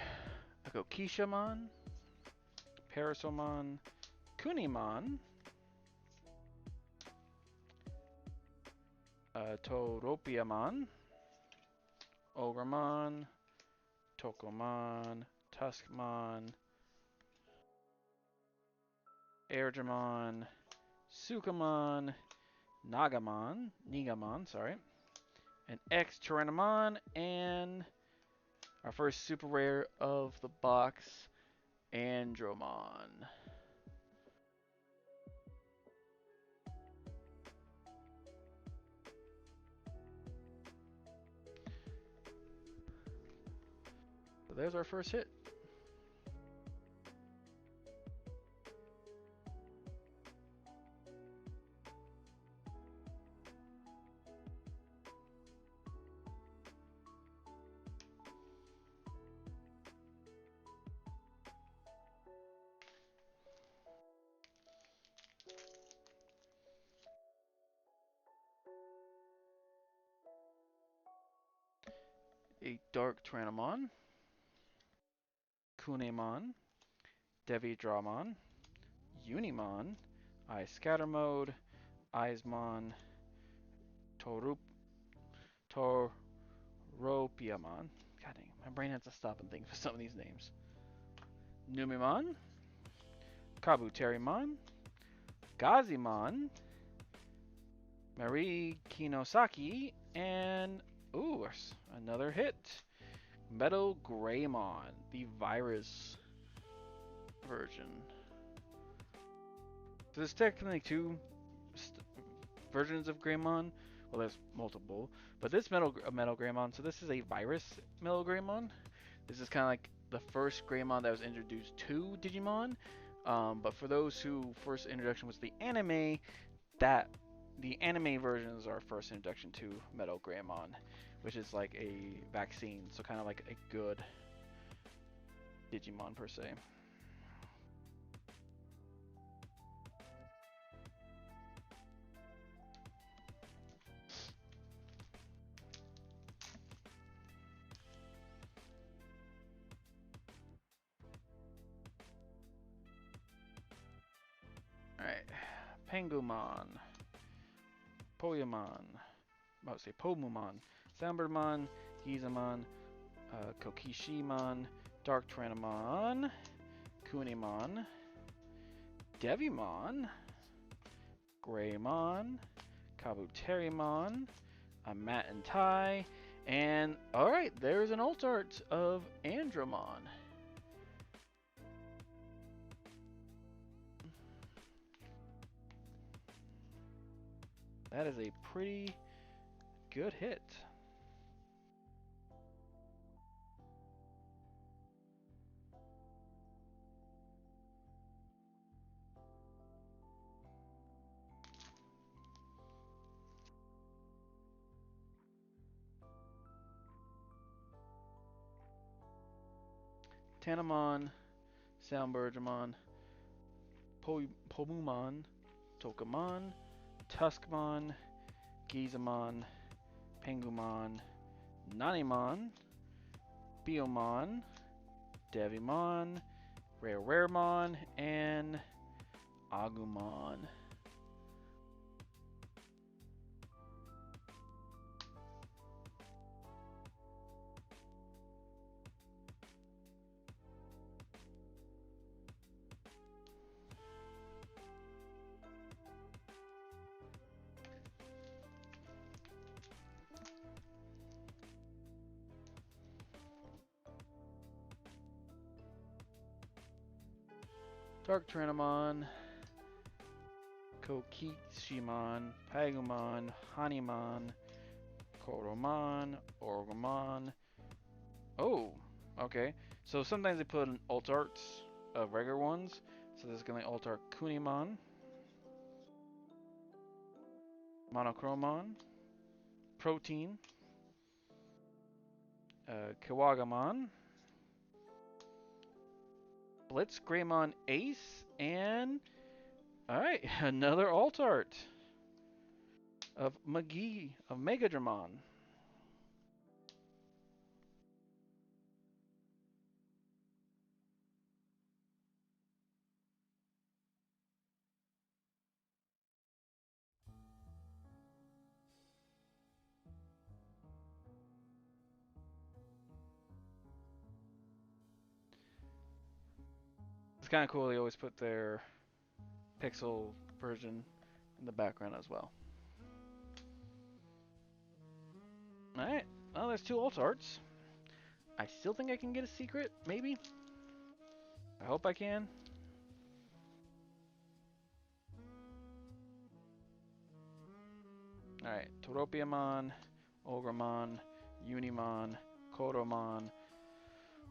I go Kishamon, Parasaurmon, Kunimon, Toropiamon, Ogremon, Tokomon, Tuskmon, Airdramon, Sukamon, Nigamon, sorry, and X-Tyrannomon, and our first super rare of the box, Andromon. So there's our first hit. A Dark Tyrannomon, Kunemon, Devidramon, Unimon, Scatter Mode, Eismon, Toropiamon. God dang, my brain has to stop and think for some of these names. Numemon, Kabuterimon, Gazimon, Marie Kinosaki, and ooh, another hit. Metal Greymon, the virus version. So there's technically two versions of Greymon. Well, there's multiple, but this Metal Greymon. So this is a virus Metal Greymon. This is kind of like the first Greymon that was introduced to Digimon. But for those who first introduction was the anime, the anime version is our first introduction to Metal Greymon, which is like a vaccine, so kind of like a good Digimon per se. Alright. Pangumon, Poyamon, I would say Pomumon, Soundbirdmon, Gizamon, Kokishimon, Dark Tyrannomon, Kunimon, Devimon, Greymon, Kabuterimon, a Matt and Ty, and alright, there's an alt art of Andromon. That is a pretty good hit. Tanamon, Soundbirdmon, Pomumon, Tokamon, Tuskmon, Gizamon, Pangumon, Nanimon, Biomon, Devimon, Raremon, and Agumon. Dark Tyrannomon, Kokishimon, Pagumon, Hanimon, Koromon, Orgomon. Oh, okay. So sometimes they put in alt arts of regular ones. So this is going to alt art Kunimon, Monochromon, Protein, Kawagamon, Blitz, Greymon, Ace, and alright, another alt art of McGee of Megadramon. It's kind of cool. They always put their pixel version in the background as well. Alright, well, there's two alt arts. I still think I can get a secret, maybe? I hope I can. Alright, Toropiamon, Ogremon, Unimon, Koromon,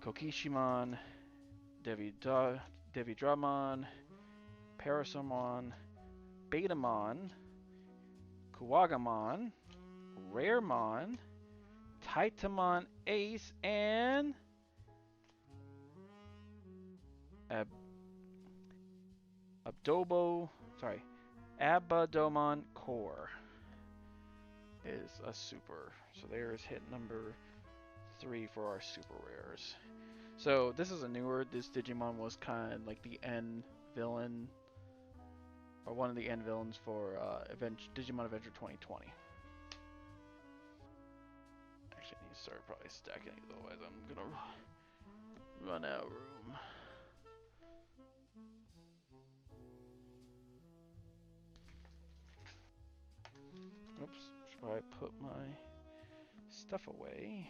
Kokishimon, Devidramon, Parasomon, Betamon, Kuwagamon, Raremon, Titamon Ace, and Abadomon Core is a super. So there's hit number 3 for our super rares. So this is a newer. This Digimon was kind of like the end villain, or one of the end villains for Digimon Adventure 2020. Actually, I need to start probably stacking these, otherwise I'm gonna run out of room. Oops, should probably put my stuff away.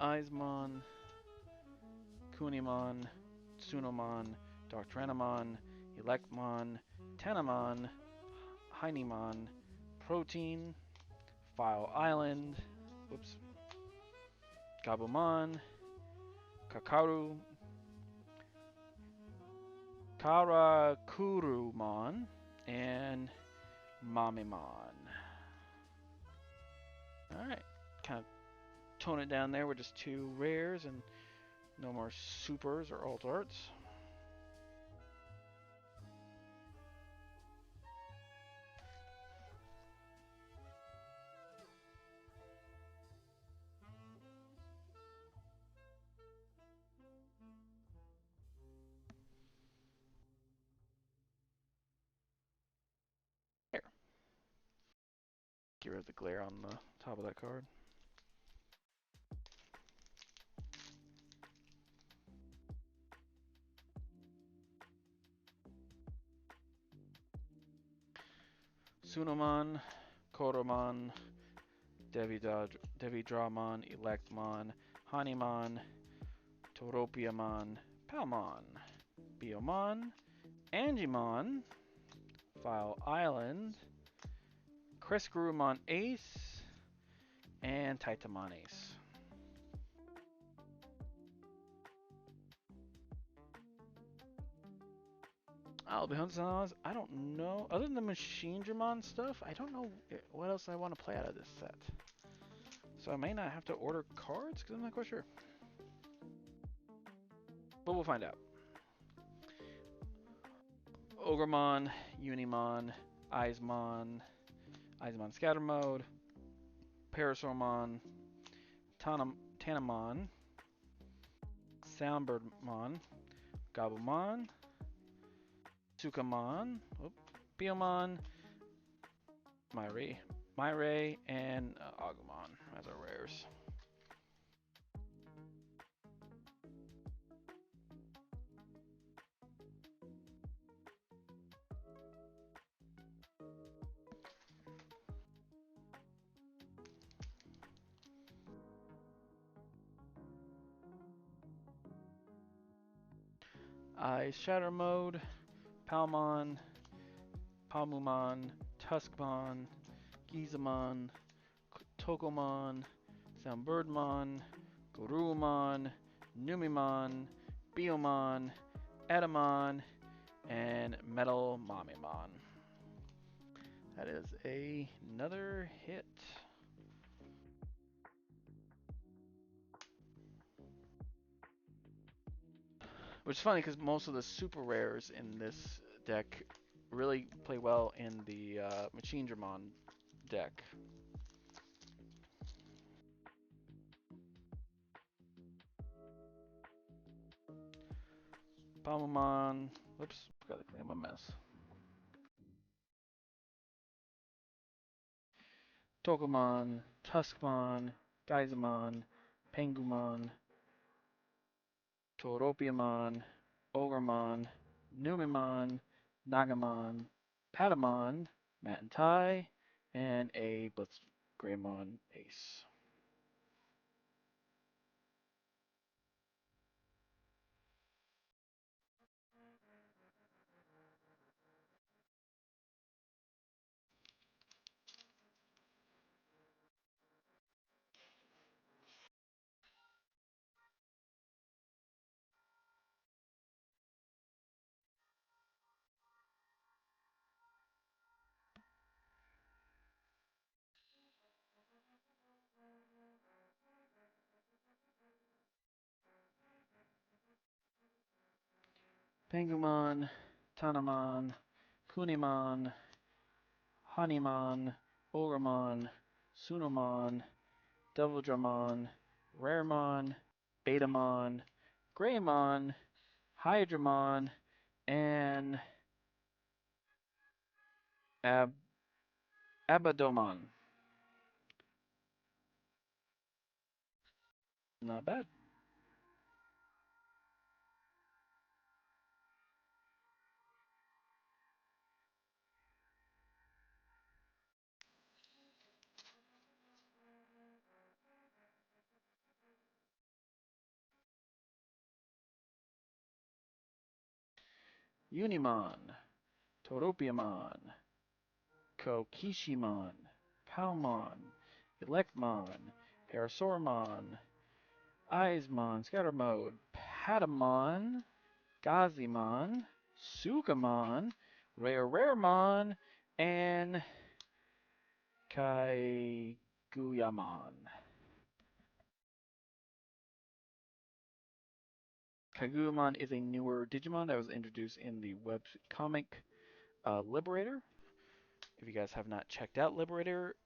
Aizmon, Kunimon, Tsunomon, Dark Tyrannomon, Electmon, Tanamon, Heinimon, Protein, File Island, whoops, Gabumon, Kakaru, Karakurumon, and Mamimon. Alright, kind of tone it down there with just 2 rares and no more supers or alt arts. get rid of the glare on the top of that card. Sunomon, Koromon, Devidramon, Electmon, Hanimon, Toropiamon, Palmon, Biomon, Angimon, File Island, Crescurumon Ace, and Titamon Ace. I'll be hunting I don't know. Other than the Machine Dramon stuff, I don't know what else I want to play out of this set. So I may not have to order cards because I'm not quite sure. But we'll find out. Ogremon, Unimon, Eismon, Eismon Scatter Mode, Parasaurmon, Tanamon, Soundbirdmon, Gobblemon, Sukamon, Biomon, Myray, and Agumon as our rares. Ice Shatter Mode, Palmon, Palmumon, Tuskmon, Gizamon, Tokomon, Soundbirdmon, Gorumon, Numimon, Biomon, Adamon, and Metal Mamimon. That is another hit. Which is funny because most of the super rares in this deck really play well in the Machine Dramon deck. Palmamon. Whoops, forgot to clean up my mess. Tokomon, Tuskmon, Geysamon, Pengumon, Toropiamon, Ogremon, Numimon, Nagamon, Patamon, Matentai, and a Blitzgreymon Ace. Pengumon, Tanamon, Kunimon, Hanimon, Ogremon, Sunomon, Devildramon, Raremon, Betamon, Greymon, Hydramon, and Abadomon. Not bad. Unimon, Toropiamon, Kokishimon, Palmon, Electmon, Parasaurmon, Eismon, Scatter Mode, Patamon, Gazimon, Sukamon, Raremon, and Kaiguyamon. Kaiguyamon is a newer Digimon that was introduced in the web comic Liberator. If you guys have not checked out Liberator,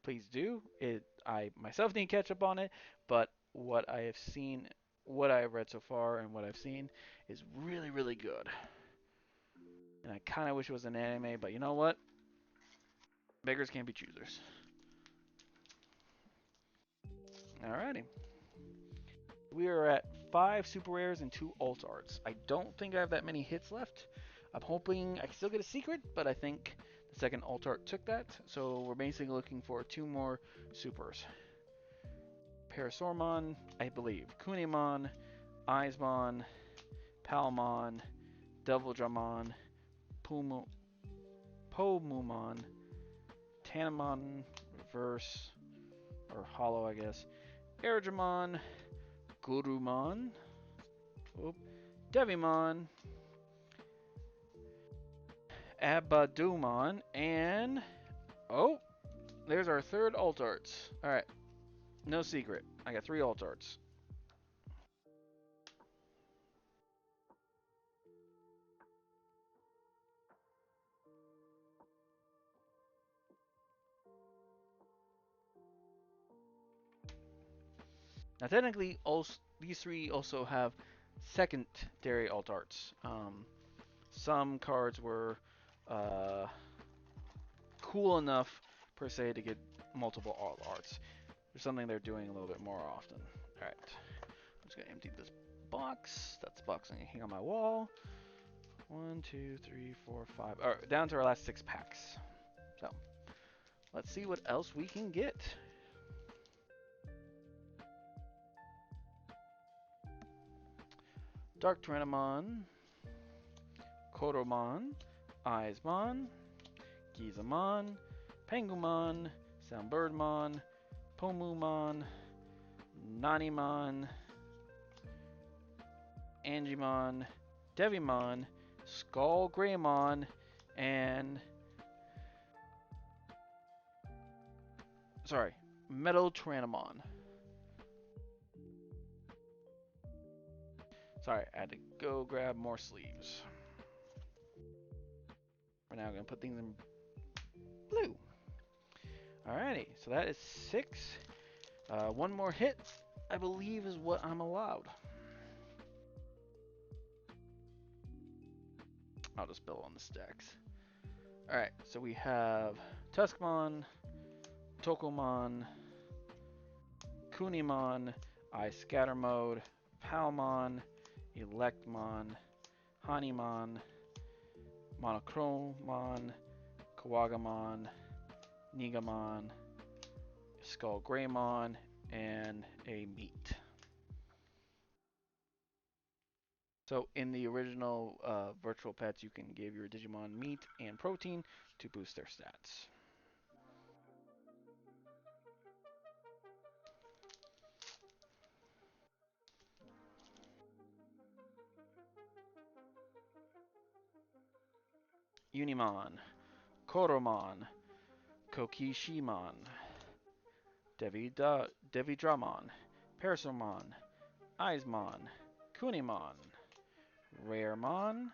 please do. I myself need to catch up on it, but what I have seen, what I have read so far, and what I've seen is really, really good. And I kind of wish it was an anime, but you know what? Beggars can't be choosers. Alrighty. We are at 5 super rares and 2 alt arts. I don't think I have that many hits left. I'm hoping I can still get a secret, but I think the second alt art took that. So we're basically looking for 2 more supers. Parasaurmon, I believe. Kunimon, Eismon, Palmon, Deviljamon, Pomumon, Tanamon, reverse, or hollow, I guess. Airjamon, Gurumon, Devimon, Abadumon, and oh, there's our third alt arts. Alright, no secret. I got 3 alt arts. Now, technically, these 3 also have secondary alt arts. Some cards were uh, cool enough, per se, to get multiple alt arts. There's something they're doing a little bit more often. Alright, I'm just going to empty this box. That's the box I'm going to hang on my wall. 1, 2, 3, 4, 5. Alright, down to our last 6 packs. So, let's see what else we can get. Dark Tyrannomon, Kodomon, Eismon, Gizamon, Pangumon, Soundbirdmon, Pomumon, Nanimon, Angimon, Devimon, Skull Greymon, and Metal Tyrannomon. Sorry, I had to go grab more sleeves. We're now going to put things in blue. Alrighty, so that is 6. 1 more hit, I believe, is what I'm allowed. I'll just build on the stacks. Alright, so we have Tuskmon, Tokomon, Kunimon, Ice Scatter Mode, Palmon, Electmon, Hanimon, Monochromon, Kawagamon, Nigamon, Skull Greymon, and a Meat. So in the original virtual pets, you can give your Digimon meat and protein to boost their stats. Unimon, Koromon, Kokishimon, Devidramon, Parasaurmon, Eismon, Kunimon, Raremon,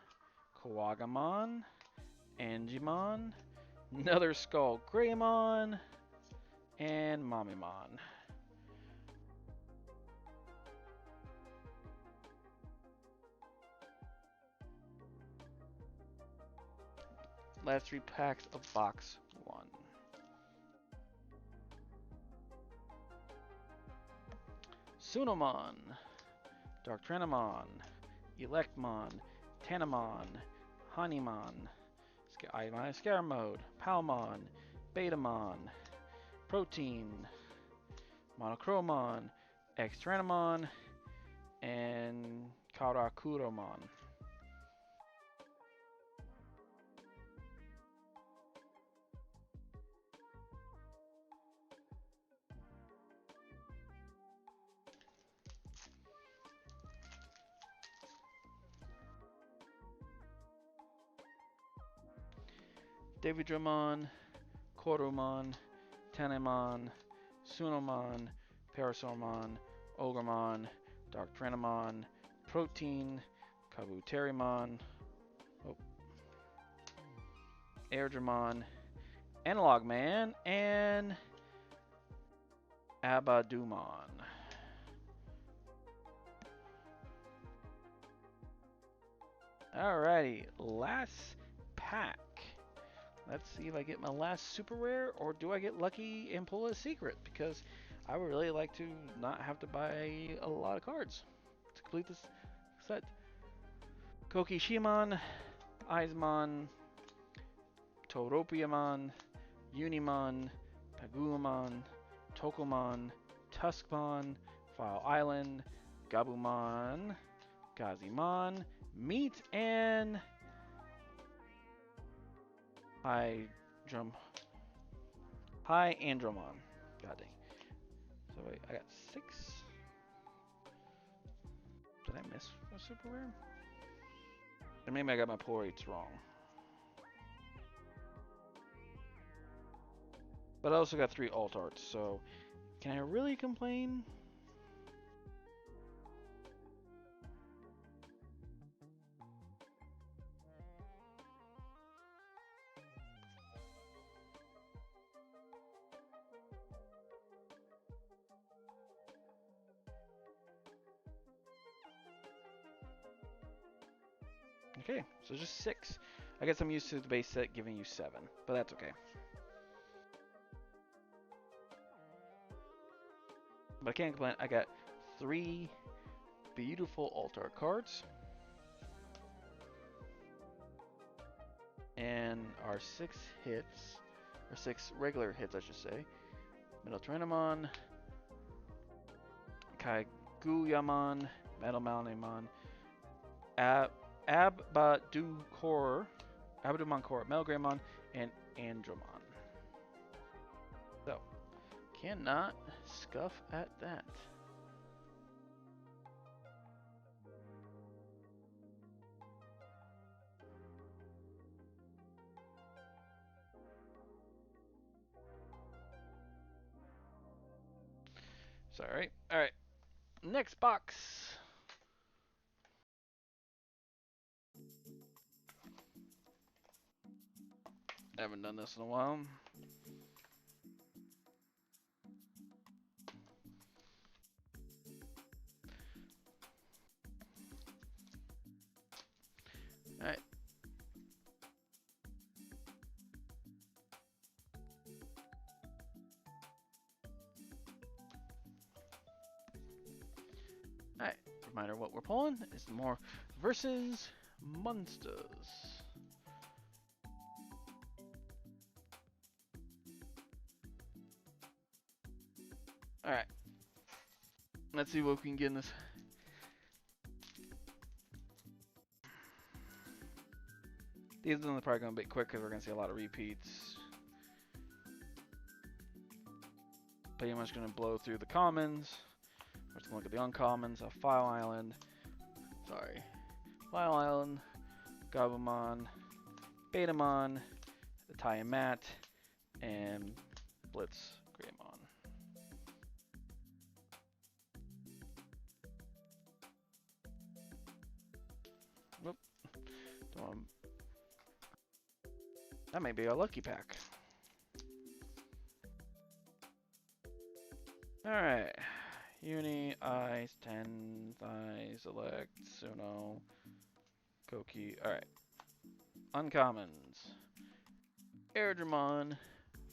Kawagamon, Angimon, another Skull Greymon, and Mamimon. Last 3 packs of box 1. Sunomon, Dark Tyrannomon, Electmon, Tanamon, Hanimon, Scar Mode, Palmon, Betamon, Protein, Monochromon, X Tyrannomon, and Karakuromon. Devidramon, Koromon, Tanemon, Sunomon, Parasaurmon, Ogremon, Dark Tyrannomon, Protein, Kabuterimon, Airdramon, Analog Man, and Abadumon. Alrighty, last pack. Let's see if I get my last super rare, or do I get lucky and pull a secret? Because I would really like to not have to buy a lot of cards to complete this set. Kokishimon, Aizmon, Toropiamon, Unimon, Paguamon, Tokomon, Tuskmon, File Island, Gabumon, Gazimon, Meat, and Andromon. God dang. So wait, I got 6. Did I miss a super rare? And maybe I got my pull rates wrong. But I also got 3 alt arts, so can I really complain? Okay, so just 6. I guess I'm used to the base set giving you 7, but that's okay. But I can't complain. I got 3 beautiful altar cards. And our 6 hits, or 6 regular hits, I should say. Metal Tyrannomon, Kaiguyamon, Metal Malamon, Abadumon Core, Metal Greymon, and Andromon. So, cannot scuff at that. Sorry. Alright. Next box. I haven't done this in a while. Alright. Alright. Reminder what we're pulling is more versus monsters. Alright. Let's see what we can get in this. These ones are probably going to be quick because we're going to see a lot of repeats. Pretty much going to blow through the commons. We're just going to look at the uncommons. A File Island. Sorry. File Island. Gabumon. Betamon. Italian Matt. And Blitz Greymon. Whoop. That may be a lucky pack. Alright. Uni, Ice, 10, Thighs, Select, Suno, Koki. Alright. Uncommons. Airdramon,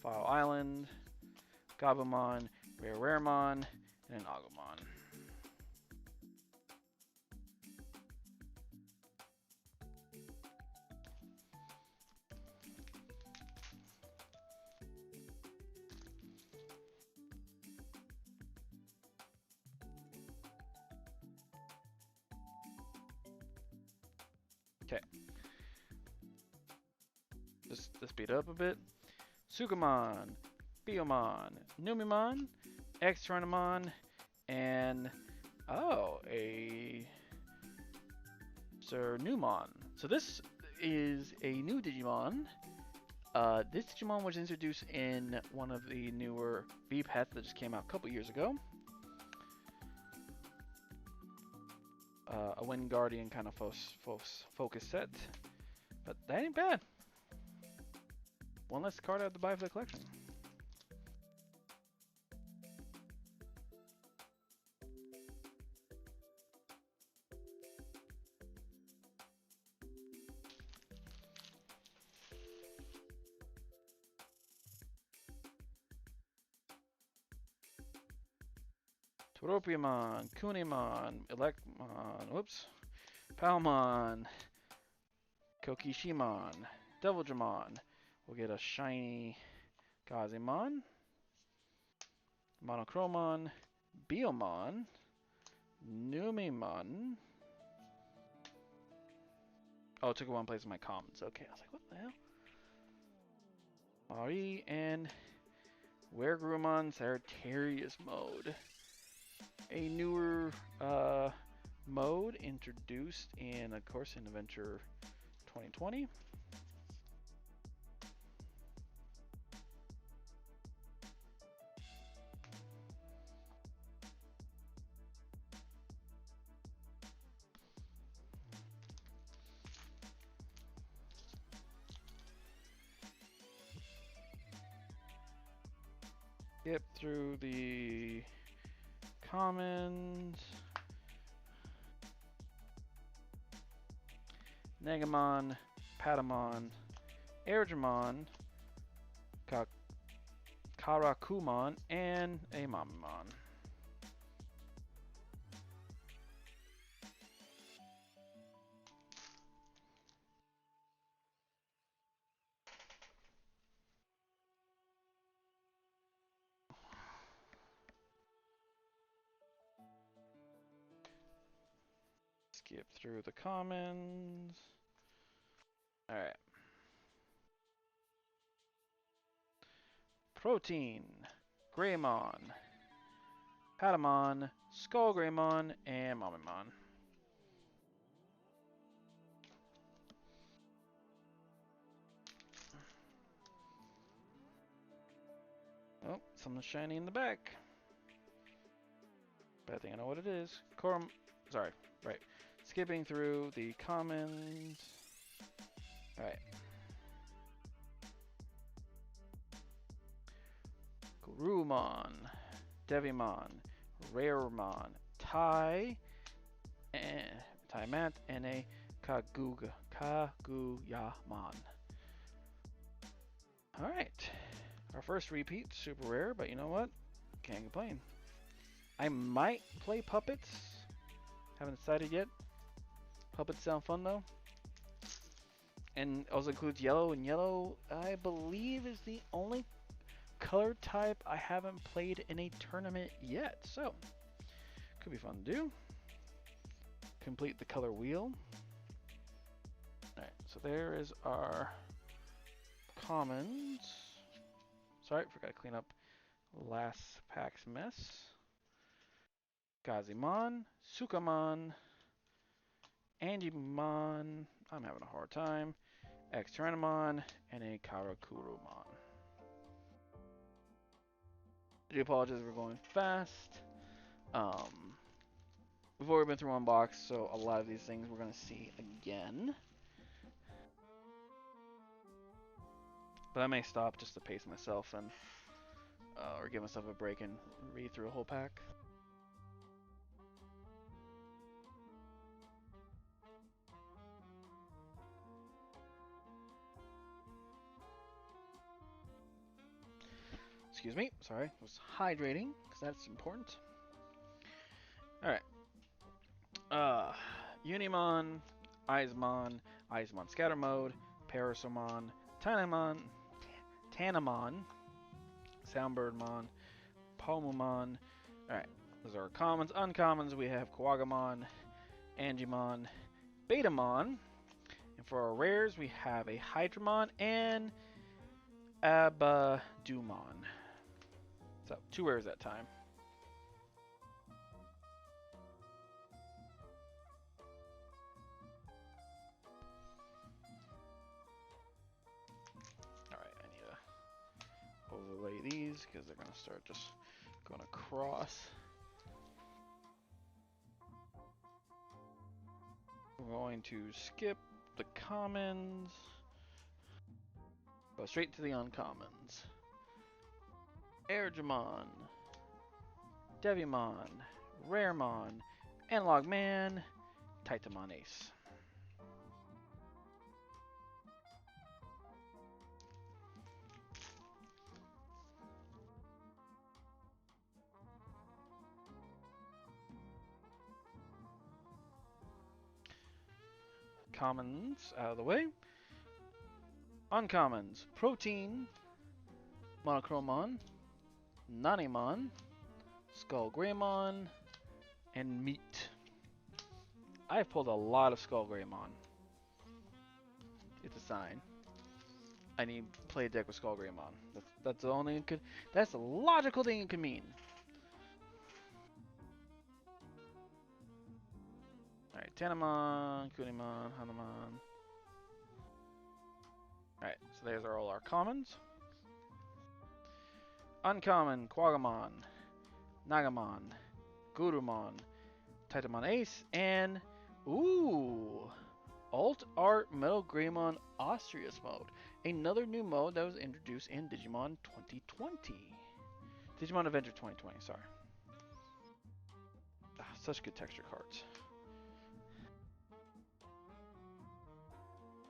File Island, Gabumon, Raremon, and an Agumon. Okay. Just to speed up a bit. Sukamon, Biomon, Numimon, X-Tyrannomon, and a Sir Numon. So this is a new Digimon. This Digimon was introduced in one of the newer V-Pets that just came out a couple years ago. A Wind Guardian kind of focus set, but that ain't bad. One less card I have to buy for the collection. Ropiamon, Kunimon, Elecmon, whoops, Palmon, Kokishimon, Deviljamon. We'll get a shiny Gazimon, Monochromon, Biomon, Numemon. Oh, it took one place in my comments. Okay, I was like, what the hell? Mari and Weregrumon Sagittarius mode. A newer mode introduced in, of course, in Adventure 2020. Skip through the commons. Negamon, Patamon, Airdramon, Karakumon, and a Mamamon. Skip through the commons. Alright. Protein, Greymon, Patamon, Skull Greymon, and Mamamon. Oh, something shiny in the back. But I think I know what it is. Sorry, right. Skipping through the commons. Alright. Gurumon, Devimon, Raremon, Taimat, and a Kaguyamon. Alright. Our first repeat, super rare, but you know what? Can't complain. I might play puppets. Haven't decided yet. Puppets sound fun though. And also includes yellow, and yellow, I believe, is the only color type I haven't played in a tournament yet. So, could be fun to do. Complete the color wheel. Alright, so there is our commons. Sorry, forgot to clean up last pack's mess. Gazimon, Sukamon, Angimon, I'm having a hard time, X-Tyrannomon, and a Karakurumon. I do apologize, we're going fast. We've already been through one box, so a lot of these things we're going to see again. But I may stop just to pace myself and or give myself a break and read through a whole pack. Excuse me, sorry, I was hydrating, because that's important. Alright. Unimon, Eismon, Eismon Scatter Mode, Parasomon, Tanamon, Soundbirdmon, Palmumon. Alright, those are our commons. Uncommons, we have Kawagamon, Angimon, Betamon. And for our rares, we have a Hydramon and Abadumon. So, 2 rares at a time. Alright, I need to overlay these because they're going to start just going across. We're going to skip the commons. Go straight to the uncommons. Airdramon, Devimon, Raremon, Analog Man, Titamon Ace. commons out of the way. Uncommons, Protein, Monochromon, Nanimon, Skull Greymon, and Meat. I've pulled a lot of Skull Greymon. It's a sign. I need to play a deck with Skull Greymon. That's the only it could. That's the logical thing it could mean. All right, Tanamon, Kunimon, Hanamon. All right, so there's all our commons. Uncommon, Quagamon, Nagamon, Gurumon, Titamon Ace, and ooh, Alt Art Metal Greymon Austrius mode. Another new mode that was introduced in Digimon 2020. Digimon Adventure 2020, sorry. Ah, such good texture cards.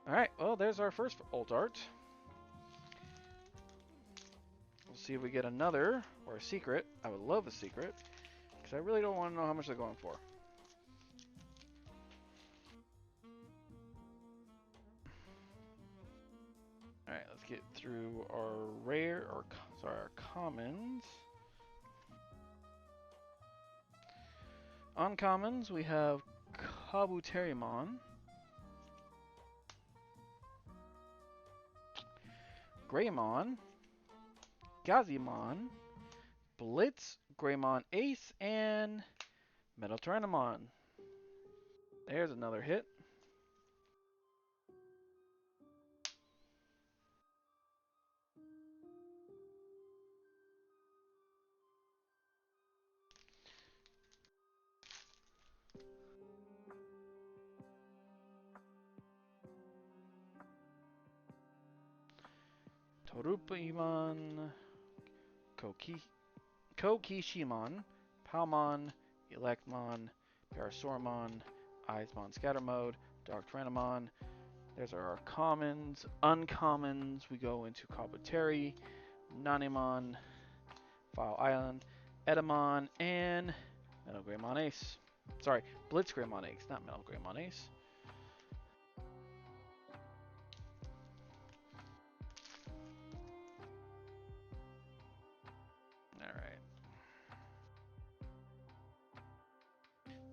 Alright, well, there's our first Alt Art. We'll see if we get another, or a secret. I would love a secret, because I really don't want to know how much they're going for. Alright, let's get through our commons. Uncommons, we have Kabuterimon, Greymon, Gazimon, Blitz, Greymon Ace, and Metal Tyrannomon. There's another hit. Torupaimon, Kokishimon, Palmon, Electmon, Parasaurmon, Eismon Scatter Mode, Dark Tyrannomon. There's our commons. Uncommons, we go into Kabuteri, Nanimon, File Island, Edamon, and Metal Greymon Ace. Sorry, Blitz Greymon Ace, not Metal Greymon Ace. Alright.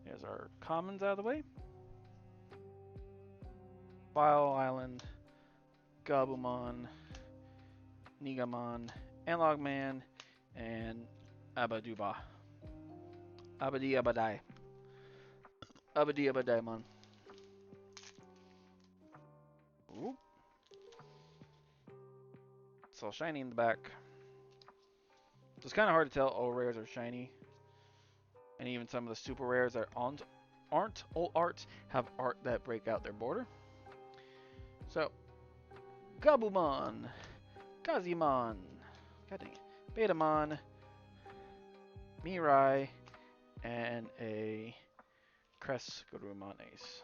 There's our commons out of the way. File Island, Gabumon, Nigamon, Analogman, and Abaduba. Abadi Abadai. Abadi Abadaimon. Ooh. It's all shiny in the back. So it's kind of hard to tell all rares are shiny. And even some of the super rares that aren't alt arts have art that break out their border. So, Gabumon, Kazimon, God dang it, Betamon, Mirai, and a Kresgurumon Ace.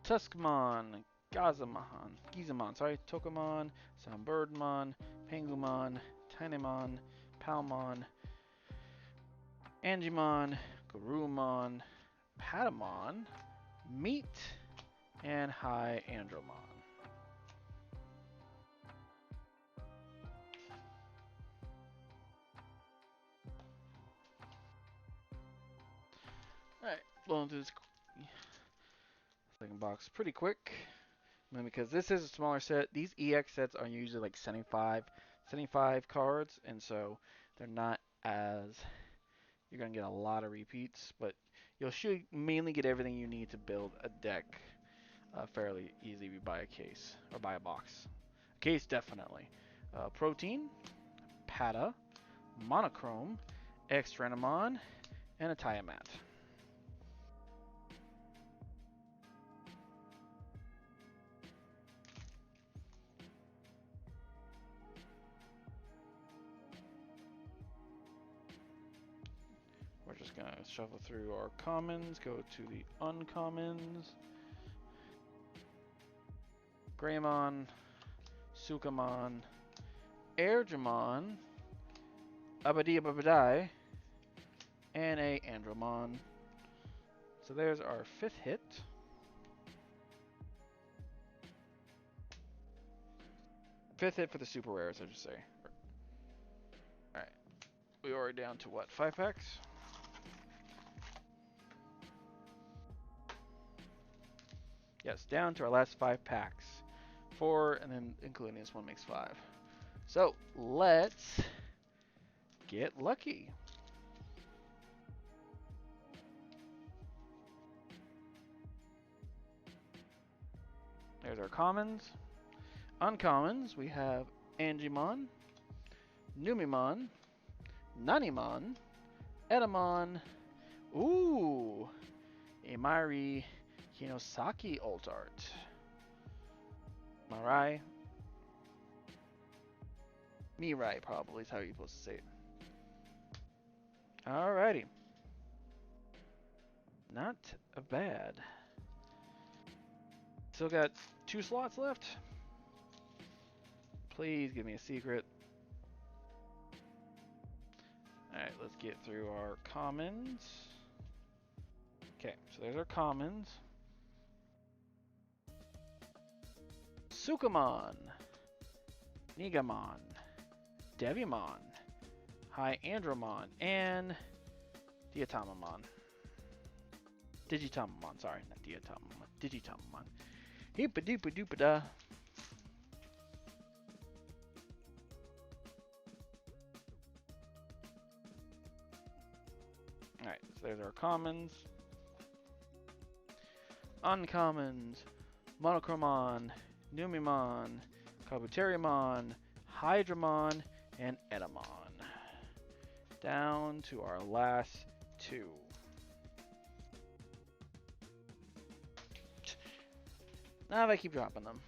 Tuskmon, Gizamon, sorry, Tokamon, Soundbirdmon, Pangumon, Tinamon, Palmon, Angimon, Garurumon, Patamon, Meat, and High Andromon. Alright, blowing through this second box pretty quick. Because this is a smaller set, these EX sets are usually like 75 cards, and so they're not as, you're going to get a lot of repeats, but you should mainly get everything you need to build a deck fairly easy if you buy a case, or buy a box. A case, definitely. Protein, Pata, Monochrome, Extranomon, and a Tiamat. We're just going to shuffle through our commons, go to the uncommons. Greymon, Sukamon, Airdramon, Abadie, and a Andromon. So there's our 5th hit. Fifth hit for the super rares, I should say. Alright. We are down to what? 5 packs? Yes, down to our last 5 packs. 4, and then including this one makes 5. So, let's get lucky. There's our commons. Uncommons, we have Angimon, Numimon, Nanimon, Edamon, ooh, Imari Hinosaki alt art. Mirai. Mirai probably is how you're supposed to say it. Alrighty. Not bad. Still got 2 slots left. Please give me a secret. Alright, let's get through our commons. Okay, so there's our commons. Sukamon, Nigamon, Devimon, Hyandramon, and Diatomamon. Digitomamon, sorry, not Diatomamon, Digitomamon. Heepa-doopa-doopa-da. Alright, so there's our commons. Uncommons, Monochromon, Numimon, Kabuterimon, Hydramon, and Edamon. Down to our last 2. Now I keep dropping them.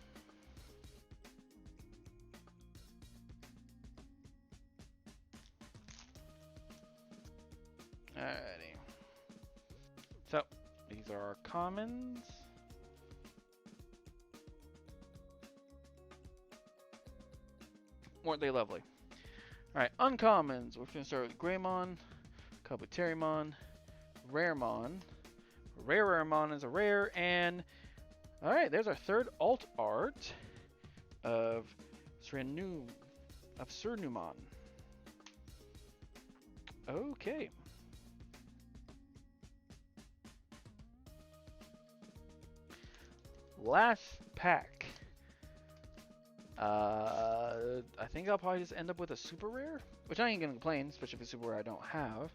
Alrighty. So, these are our commons. Weren't they lovely? Alright, uncommons. We're going to start with Greymon, Kabuterimon, Raremon. Raremon is a rare, and alright, there's our 3rd alt art of Surnumon. Okay. Last pack. I think I'll probably just end up with a super rare, which I ain't gonna complain, especially if it's a super rare I don't have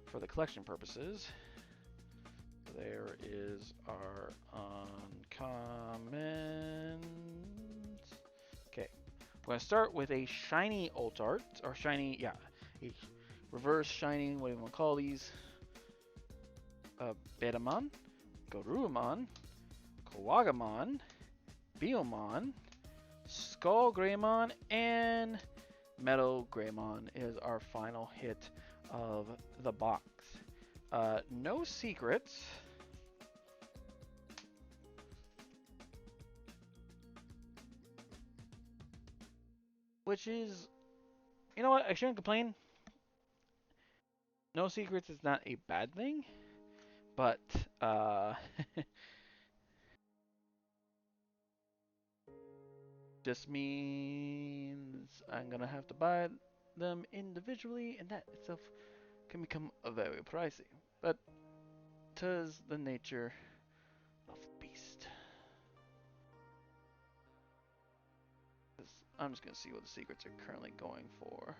for the collection purposes. There is our uncommons. Okay, we're gonna start with a shiny alt art, or shiny, yeah, a reverse shiny, what do you want to call these? Betamon, Garurumon, Kawagamon, Biomon, Skull Greymon, and Metal Greymon is our final hit of the box. No secrets. Which is, you know what, I shouldn't complain. No secrets is not a bad thing, but just means I'm gonna have to buy them individually, and that itself can become very pricey. But 'tis the nature of the beast. I'm just gonna see what the secrets are currently going for.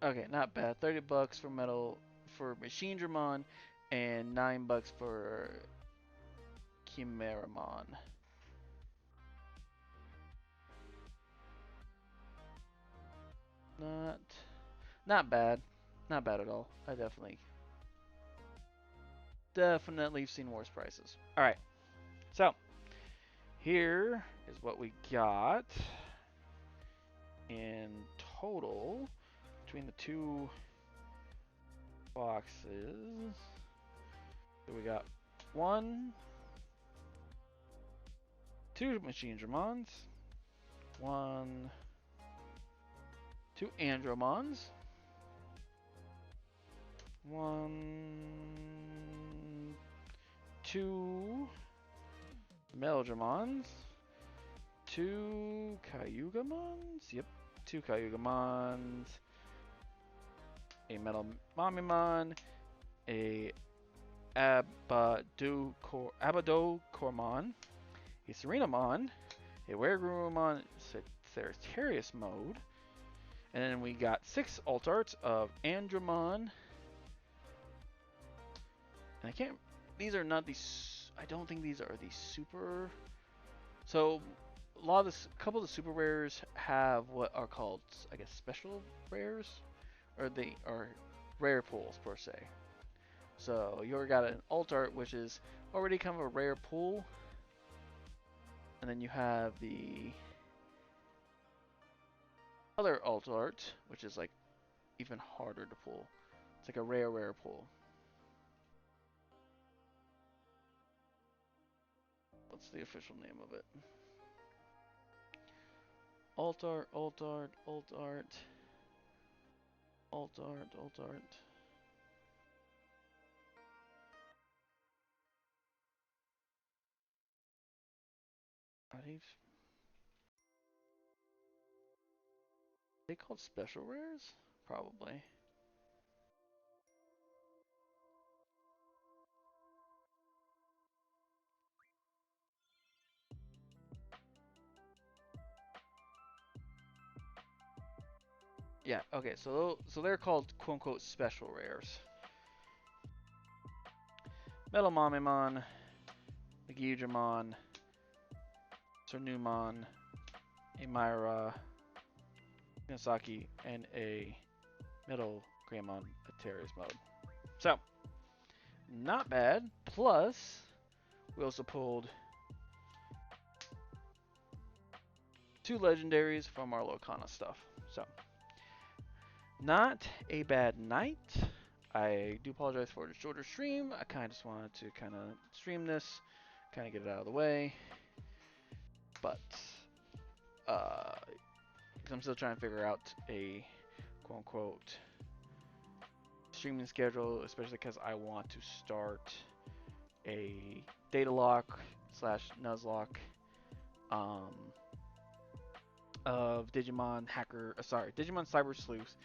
Okay, not bad. $30 for metal for Machine Dramon, and $9 for Chimeramon. Not bad. Not bad at all. I definitely seen worse prices. Alright. So here is what we got. in total between the two boxes. So we got 2 Machine Dramons, 2 Andromons, 2 Meldramons, 2 Kyugamons, yep, 2 Kyugamons, a Metal Mamimon, a Abadokormon, a Serenamon, a Weregurumon Ceritarius mode, and then we got 6 alt arts of Andromon. And these are not these, I don't think these are the super. So a couple of the super rares have what are called, I guess, special rares, or they are rare pools per se. So you already got an alt art, which is already kind of a rare pool, and then you have the other alt art, which is like even harder to pull. It's like a rare pull. What's the official name of it? Alt art, alt art, alt art, alt art, alt art. Are they called special rares? Probably. Yeah, okay, so they're called quote-unquote special rares. Metal Mamimon, Megidramon, Cernumon, a Myra, Nagasaki, and a Metal Greymon Aterius mode. So, not bad. Plus, we also pulled 2 legendaries from our Lorcana stuff. So, not a bad night. I do apologize for the shorter stream. I kind of just wanted to kind of stream this, kind of get it out of the way. But, because I'm still trying to figure out a quote-unquote streaming schedule, especially because I want to start a data lock / Nuzlocke of Digimon Cyber Sleuth,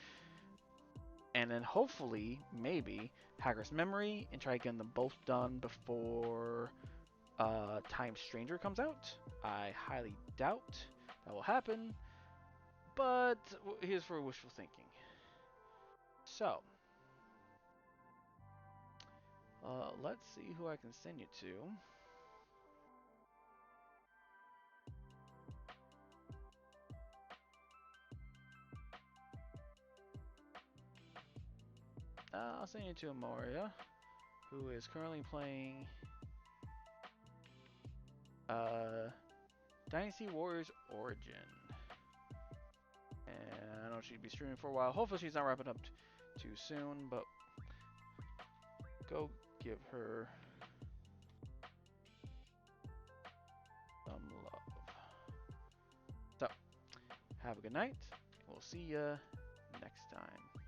and then hopefully, maybe, Hacker's Memory, and try getting them both done before Time Stranger comes out. I highly doubt that will happen, but here's for wishful thinking. So, let's see who I can send you to. I'll send you to Amoria, who is currently playing Dynasty Warriors Origin. And I know she'd be streaming for a while. Hopefully she's not wrapping up too soon, but go give her some love. So, have a good night. We'll see ya next time.